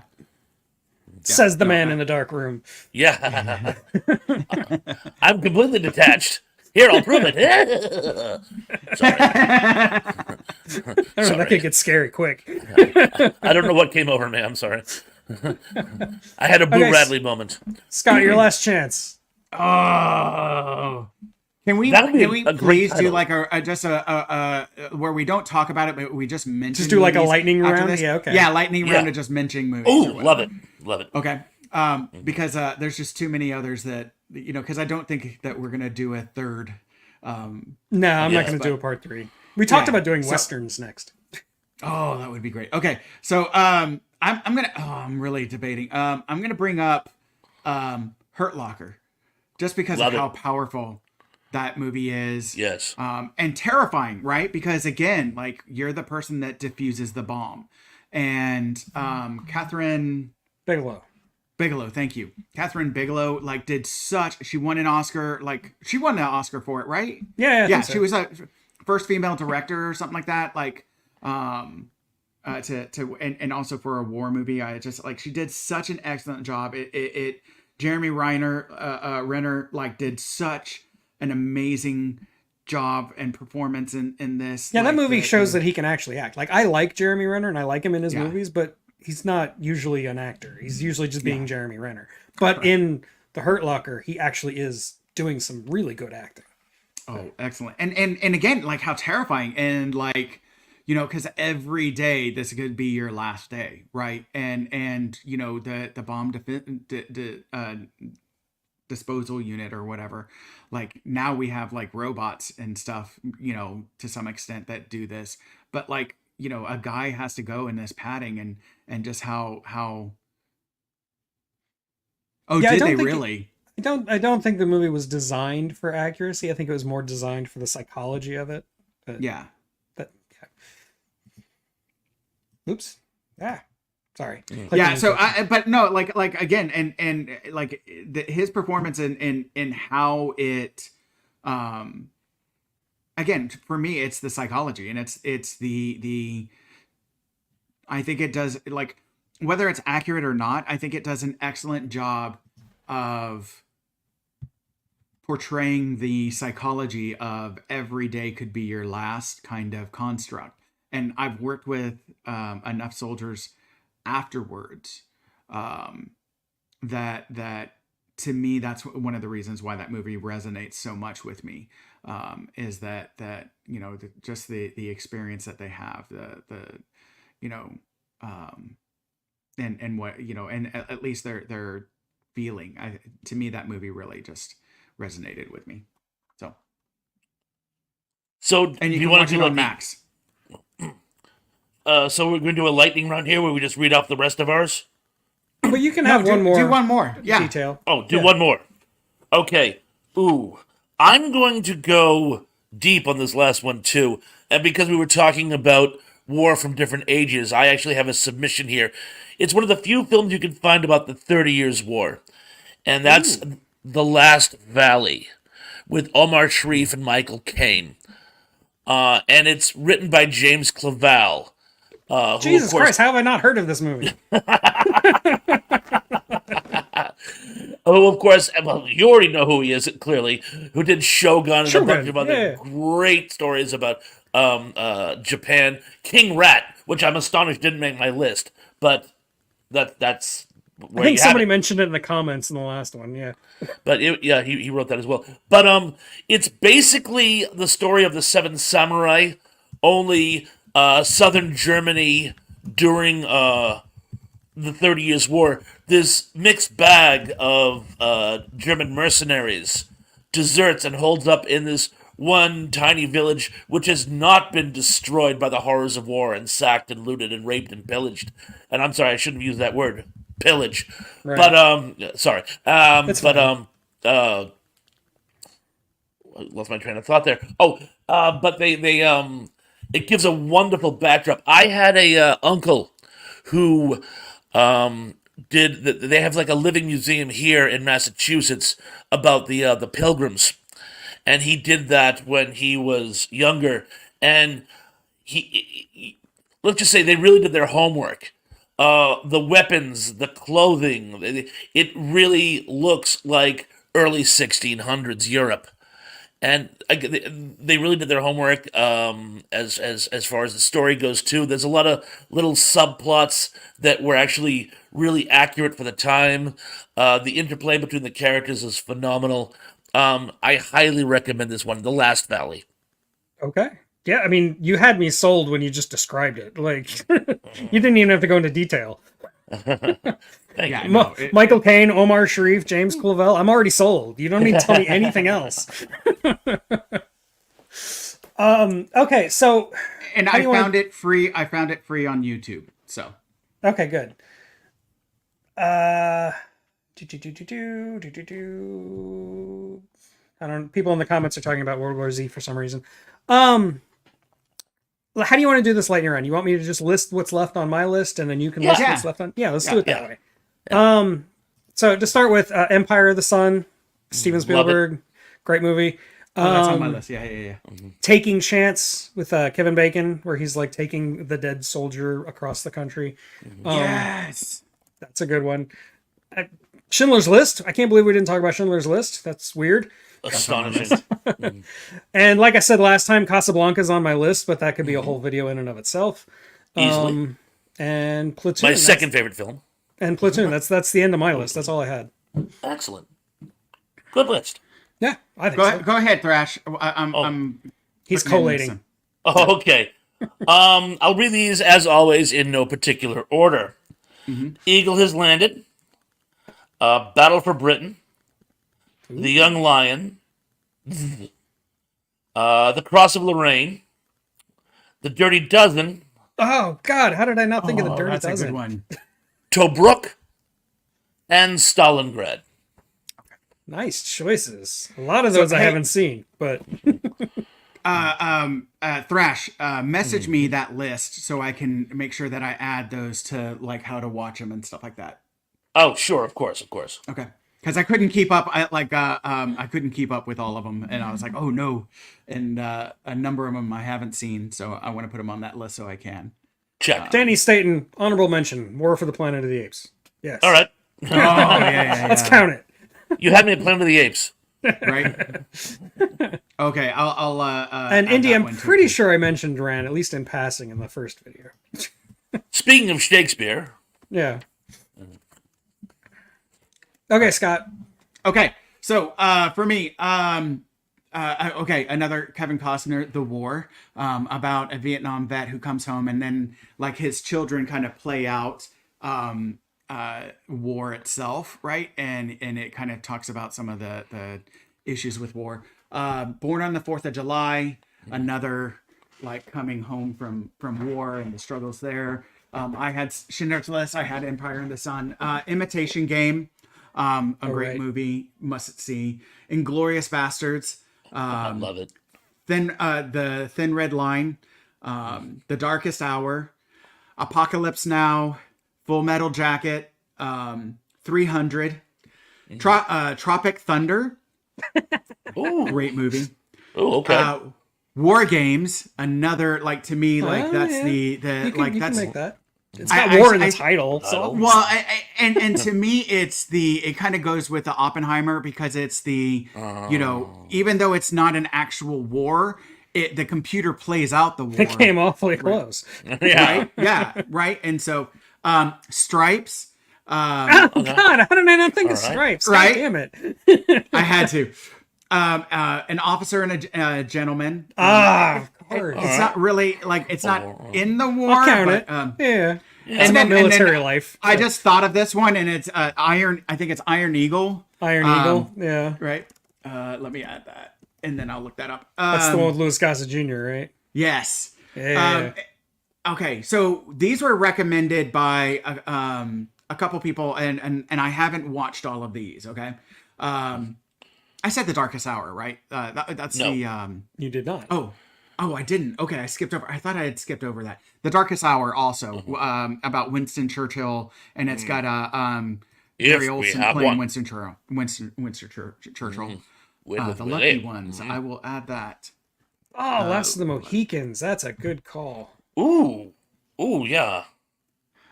Says the man in the dark room. Yeah. I'm completely detached. Here, I'll prove it. Sorry. I don't know, that could get scary quick. I don't know what came over me. I'm sorry. I had a Boo Okay, Radley moment. Scott, your last chance. Oh. Can we That would be can we a great please do title. like a where we don't talk about it, but we just mention Just do like a movies lightning after round? this? Yeah, okay. Yeah, lightning Yeah. round of just mentioning movies. Oh, or whatever. love it. Love it. Okay. Because there's just too many others that, you know, because I don't think that we're gonna do a third. No, I'm not Yes, going to but- do a part 3. We talked Yeah, about doing so- westerns next. Oh, that would be great. Okay, so I'm gonna. Oh, I'm really debating. I'm gonna bring up Hurt Locker, just because Love of it. how powerful that movie is. Yes. And terrifying, right? Because again, like, you're the person that diffuses the bomb, and Catherine Bigelow. thank you. Catherine Bigelow, like, she won an Oscar, like, she won an Oscar for it, right? Yeah, I Yeah, think so. she was a first female director or something like that. Like, and also for a war movie, I just, like, she did such an excellent job. Jeremy Renner, like, did such an amazing job and performance in this. Yeah, that like, movie shows that he can actually act. Like, I like Jeremy Renner and I like him in his Yeah. movies, but he's not usually an actor. He's usually just being Jeremy Renner. But in The Hurt Locker, he actually is doing some really good acting. Oh, excellent. And again, like, how terrifying, and like, you know, because every day this could be your last day, right? And you know, the bomb disposal unit or whatever, like, now we have like robots and stuff, you know, to some extent that do this, but like, you know, a guy has to go in this padding, and just how oh, Yeah, I did don't they think really? I don't think the movie was designed for accuracy. I think it was more designed for the psychology of it. But, Yeah. But yeah. Oops. Yeah. Sorry. Yeah, so but no, like again, and like his performance in how it again, for me, it's the psychology, and it's the I think it does, like, whether it's accurate or not, I think it does an excellent job of portraying the psychology of every day could be your last kind of construct. And I've worked with enough soldiers afterwards that to me, that's one of the reasons why that movie resonates so much with me, is that you know, just the experience that they have, the you know, and what, you know, and at least their feeling. To me, that movie really just resonated with me. So, And do you you can want watch to it do on like Max. so we're going to do a lightning round here where we just read off the rest of ours? But you can No, have one more Do one more. Yeah. detail. Oh, do one more. Okay. Ooh. I'm going to go deep on this last one, too. And because we were talking about war from different ages, I actually have a submission here. It's one of the few films you can find about the 30 Years' War. And that's The Last Valley with Omar Sharif and Michael Caine. And it's written by James Clavell. Who, Jesus of course, Christ, how have I not heard of this movie? Oh, of course. Well, you already know who he is, clearly. Who did Shogun and a bunch Shogun, of other yeah. great stories about Japan. King Rat, which I'm astonished didn't make my list, but that's I where think you have somebody it. mentioned it in the comments in the last one. Yeah. But yeah, he wrote that as well. But it's basically the story of the Seven Samurai, only southern Germany during the 30 Years' War. This mixed bag of German mercenaries deserts and holds up in this one tiny village which has not been destroyed by the horrors of war and sacked and looted and raped and pillaged. And I'm sorry, I shouldn't have used that word, pillage. Right. But sorry. It's But fine. lost my train of thought there. Oh, but they it gives a wonderful backdrop. I had a uncle who they have like a living museum here in Massachusetts about the Pilgrims, and he did that when he was younger, and let's just say they really did their homework. The weapons, the clothing, it really looks like early 1600s Europe. And they really did their homework as far as the story goes too. There's a lot of little subplots that were actually really accurate for the time. The interplay between the characters is phenomenal. I highly recommend this one, The Last Valley. Okay. Yeah, I mean, you had me sold when you just described it. Like, you didn't even have to go into detail. Thank Yeah, you. no, it- Michael Caine, Omar Sharif, James Clavell. I'm already sold. You don't need to tell me anything else. Okay, so and How I do you wanna- found it free. I found it free on YouTube. So okay, good. Do. I don't. People in the comments are talking about World War Z for some reason. How do you want to do this, Lightning Round? You want me to just list what's left on my list, and then you can list Yeah. what's left on? Yeah, let's do it that Yeah. way. So to start with, Empire of the Sun, Steven Love it. Spielberg, great movie. that's on my list. Yeah. Taking Chance with Kevin Bacon, where he's like taking the dead soldier across the country. Yes. That's a good one. Schindler's List. I can't believe we didn't talk about Schindler's List. That's weird. Astonishing. And like I said last time, Casablanca's on my list, but that could be a whole video in and of itself. Easily. And Platoon. My second favorite film. And Platoon. That's the end of my list. That's all I had. Excellent. Good list. Yeah, I think so. Go ahead, Thrash. I'm He's putting in collating. some- Oh, okay. I'll read these as always in no particular order. Eagle has landed. Battle for Britain. The Young Lion. The Cross of Lorraine. The Dirty Dozen. Oh God, how did I not think of the Oh, Dirty that's Dozen? a good one. Tobruk. And Stalingrad. Nice choices. A lot of those I hey- haven't seen, but Thrash, message me that list so I can make sure that I add those to like how to watch them and stuff like that. Oh, sure, of course. Okay. Because I couldn't keep up. I couldn't keep up with all of them, and I was like, oh no, and a number of them I haven't seen, so I want to put them on that list so I can. Check. Danny Staten, honorable mention, War for the Planet of the Apes. Yes. All right. Oh yeah. Let's count it. You had me at Planet of the Apes. Right. Okay, I'll And add Indy, that I'm one to pretty it. sure I mentioned Duran, at least in passing in the first video. Speaking of Shakespeare, Yeah. Okay, Scott. Okay, so for me, okay, another Kevin Costner, The War, about a Vietnam vet who comes home and then like his children kind of play out war itself, right? And it kind of talks about some of the issues with war. Born on the 4th of July, another like coming home from war and the struggles there. I had Schindler's List, I had Empire of the Sun, Imitation Game. A great right. movie, must see. Inglorious Bastards, I love it. the Thin Red Line, The Darkest Hour, Apocalypse Now, Full Metal Jacket, 300, Tropic Thunder, Ooh, great movie. okay. War Games, another like to me like Oh, that's yeah. the You can, like you that's can make that. It's got war in the I- title. So Title. Well, and to me, it kind of goes with the Oppenheimer because it's the, even though it's not an actual war, the computer plays out the war. it came awfully close. Yeah. Right? Yeah, right. And so, Stripes. Oh God! How did I not think of right. Stripes? Right? God damn it! I had to. An officer and a gentleman. Of course. It's not really like it's not in the war. I'll count but, it. Yeah. It's and about then- and military then life. I just thought of this one, and it's Iron. I think it's Iron Eagle. Iron Eagle. Yeah. Right. Let me add that, and then I'll look that up. That's the one with Louis Gossett Jr., right? Yes. Yeah. Okay, so these were recommended by a couple people, and I haven't watched all of these. Okay. I said The Darkest Hour, right? That's No. the. You did not. Oh, I didn't. Okay, I skipped over. I thought I had skipped over that. The Darkest Hour also about Winston Churchill, and it's got If Gary we Olsen have playing one. Winston Churchill. Churchill. With The it. Lucky Ones. I will add that. Oh, Last of the Mohicans. That's a good call. Ooh. Ooh, yeah.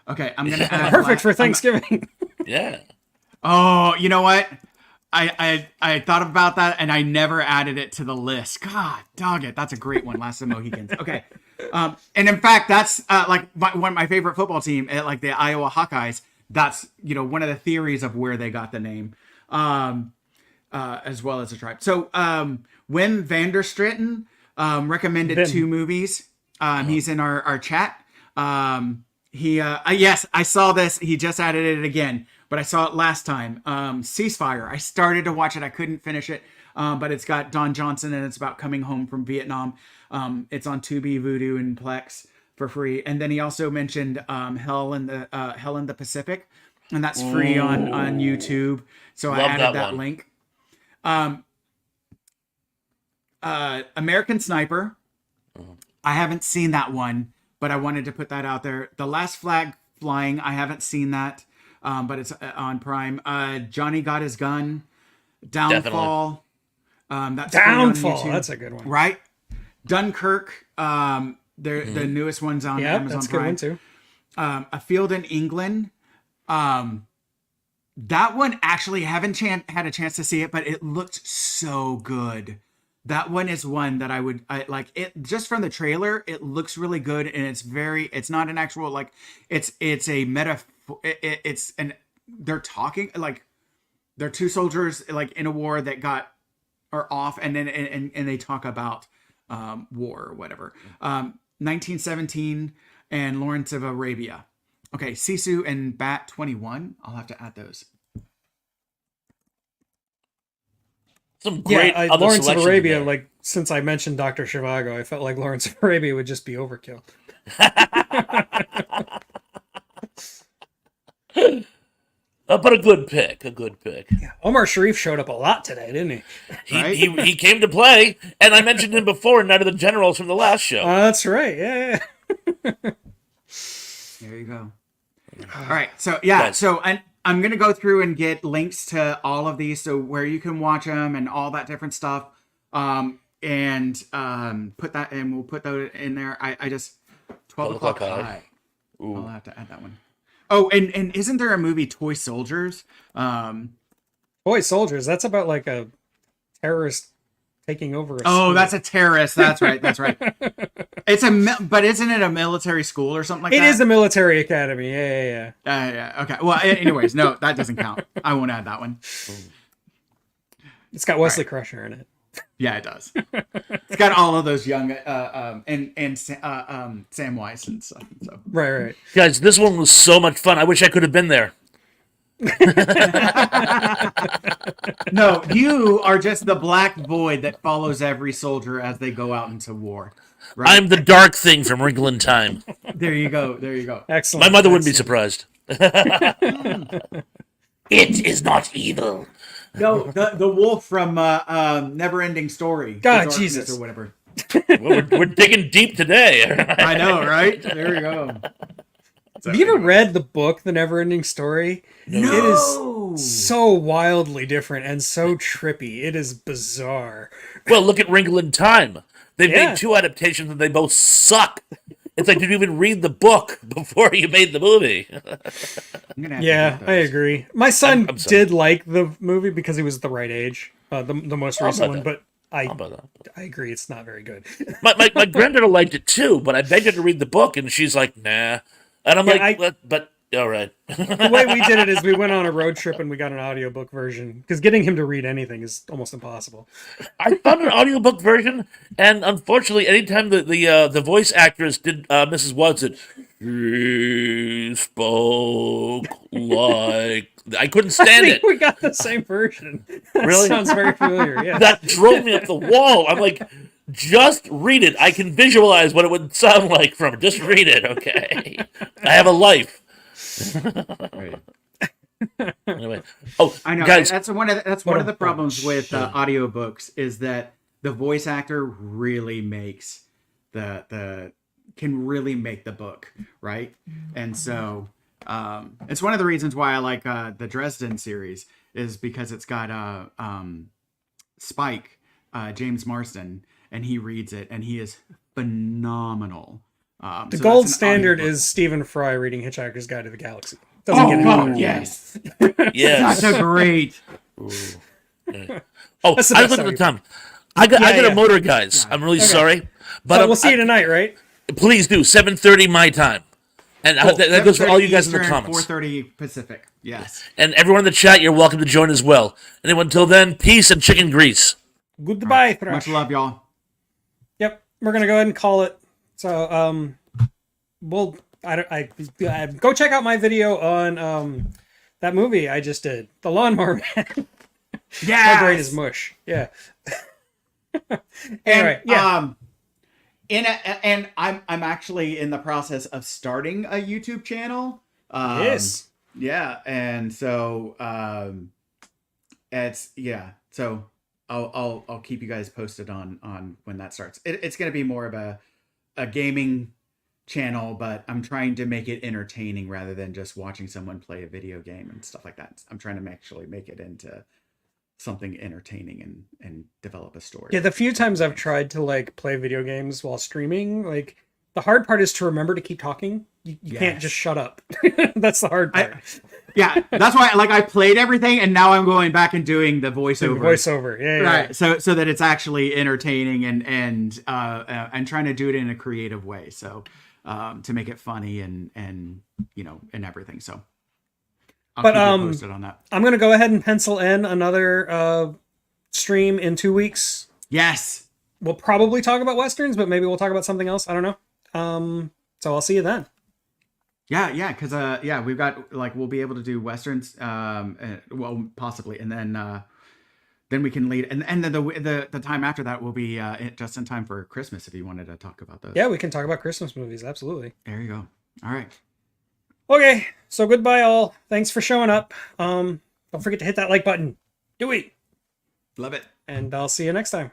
Okay, I'm gonna add Perfect for Thanksgiving. Yeah. Oh, you know what? I thought about that and I never added it to the list. God, dog it. That's a great one. Last of the Mohicans. Okay. And in fact, that's like one of my favorite football team, like the Iowa Hawkeyes. That's, one of the theories of where they got the name, as well as the tribe. So, Wim Vanderstritten recommended Vim. 2 movies. He's in our chat. Yes, I saw this. He just added it again, but I saw it last time. Ceasefire. I started to watch it. I couldn't finish it. But it's got Don Johnson and it's about coming home from Vietnam. It's on Tubi, Vudu, and Plex for free. And then he also mentioned Hell in the Pacific, and that's free on YouTube. So I Love added that that one. link. American Sniper. I haven't seen that one, but I wanted to put that out there. The Last Flag Flying. I haven't seen that, but it's on Prime. Johnny Got His Gun. Downfall. That's free on Downfall. YouTube. That's a good one. Right. Dunkirk. The newest one's on Yeah, Amazon that's a good Prime. one too. A Field in England. That one actually haven't had a chance to see it, but it looked so good. That one is one that I like it just from the trailer. It looks really good, and it's not an actual like it's a metaphor. They're talking like they're 2 soldiers like in a war that are off, and then and they talk about war or whatever. 1917 and Lawrence of Arabia. Okay, Sisu and Bat 21. I'll have to add those. Some great other Lawrence of selections Arabia. there. Like since I mentioned Dr. Zhivago, I felt like Lawrence of Arabia would just be overkill. But a good pick. A good pick. Omar Sharif showed up a lot today, didn't he? Right? He came to play, and I mentioned him before in Night of the Generals from the last show. That's right. Yeah. There you go. All right. So yeah. Guys. So I'm gonna go through and get links to all of these, so where you can watch them and all that different stuff. And put that, and we'll put that in there. I just 12 o'clock high. I'll have to add that one. Oh, and isn't there a movie Toy Soldiers? Boy, soldiers. That's about like a terrorist taking over. Oh, that's a terrorist. That's right. That's right. But isn't it a military school or something like that? It is a military academy. Yeah. Yeah. Okay. Well, anyways, no, that doesn't count. I won't add that one. It's got Wesley Crusher in it. Yeah, it does. It's got all of those young and Samwise and stuff. So Right. Guys, this one was so much fun. I wish I could have been there. no, you are just the black void that follows every soldier as they go out into war. Right? I'm the dark thing from Wrinkle in Time. There you go. There you go. Excellent. My mother wouldn't be Excellent. surprised. It is not evil. No, the wolf from Neverending Story. God, The Darkness Jesus. or whatever. Well, we're digging deep today. I know, right? There you go. Have you ever read the book, The Neverending Story? No. It is so wildly different and so trippy. It is bizarre. Well, look at Wrinkle in Time. They Yeah. made 2 adaptations and they both suck. It's like, did you even read the book before you made the movie? I'm gonna have to Yeah, get I those. agree. My son I'm sorry. did like the movie because he was the right age, the most How recent about one. that? But I How about that? I agree, it's not very good. My granddaughter liked it too, but I begged her to read the book, and she's like, nah. And I'm Yeah, like, but all right. The way we did it is we went on a road trip and we got an audiobook version because getting him to read anything is almost impossible. I found an audiobook version, and unfortunately, anytime the voice actress did Mrs. Watson, she spoke like I couldn't I stand think it. we got the same version. That Really? sounds very familiar. Yeah. That drove me up the wall. I'm like, just read it. I can visualize what it would sound like from it. Just read it, okay? I have a life. Right. Anyway, oh, I know guys, that's one of the problems with audiobooks is that the voice actor really makes the can really make the book, right? And so it's one of the reasons why I like the Dresden series is because it's got Spike, James Marsden, and he reads it, and he is phenomenal. The So gold that's an standard audiobook. is Stephen Fry reading Hitchhiker's Guide to the Galaxy. Doesn't Oh get any God, better. yes, yes. that's a great. Oh, That's the I best look at the argument. time. I got Yeah. a motor, guys. I'm really sorry, but But we'll see you tonight, right? please do 7:30 my time, and that goes for all you guys in the comments. 4:30 Pacific. Yes. And everyone in the chat, you're welcome to join as well. And until then, peace and chicken grease. Goodbye, Thrash. Much love, y'all. Yep, we're gonna go ahead and call it. So, we'll I go check out my video on that movie I just did, The Lawnmower Man. Yeah. My brain is mush. Yeah. And, Anyway, yeah. and I'm actually in the process of starting a YouTube channel. Yes. Yeah, and so it's so I'll keep you guys posted on when that starts. It's going to be more of a gaming channel, but I'm trying to make it entertaining rather than just watching someone play a video game and stuff like that. I'm trying to actually make it into something entertaining and develop a story. Yeah, the few times I've tried to like play video games while streaming, like the hard part is to remember to keep talking. You can't Yes. just shut up. That's the hard part. Yeah, that's why I played everything and now I'm going back and doing the voiceover. Voiceover. Yeah, yeah. Right. So that it's actually entertaining and trying to do it in a creative way. So to make it funny and everything. So I'll But, keep you posted on that. I'm gonna go ahead and pencil in another stream in 2 weeks. Yes. We'll probably talk about westerns, but maybe we'll talk about something else. I don't know. So I'll see you then. Yeah, because we've got we'll be able to do westerns, well, possibly, and then we can lead, and then the time after that will be just in time for Christmas if you wanted to talk about those. Yeah, we can talk about Christmas movies. Absolutely. There you go. All right. Okay, so goodbye all. Thanks for showing up. Don't forget to hit that like button. Do it. Love it. And I'll see you next time.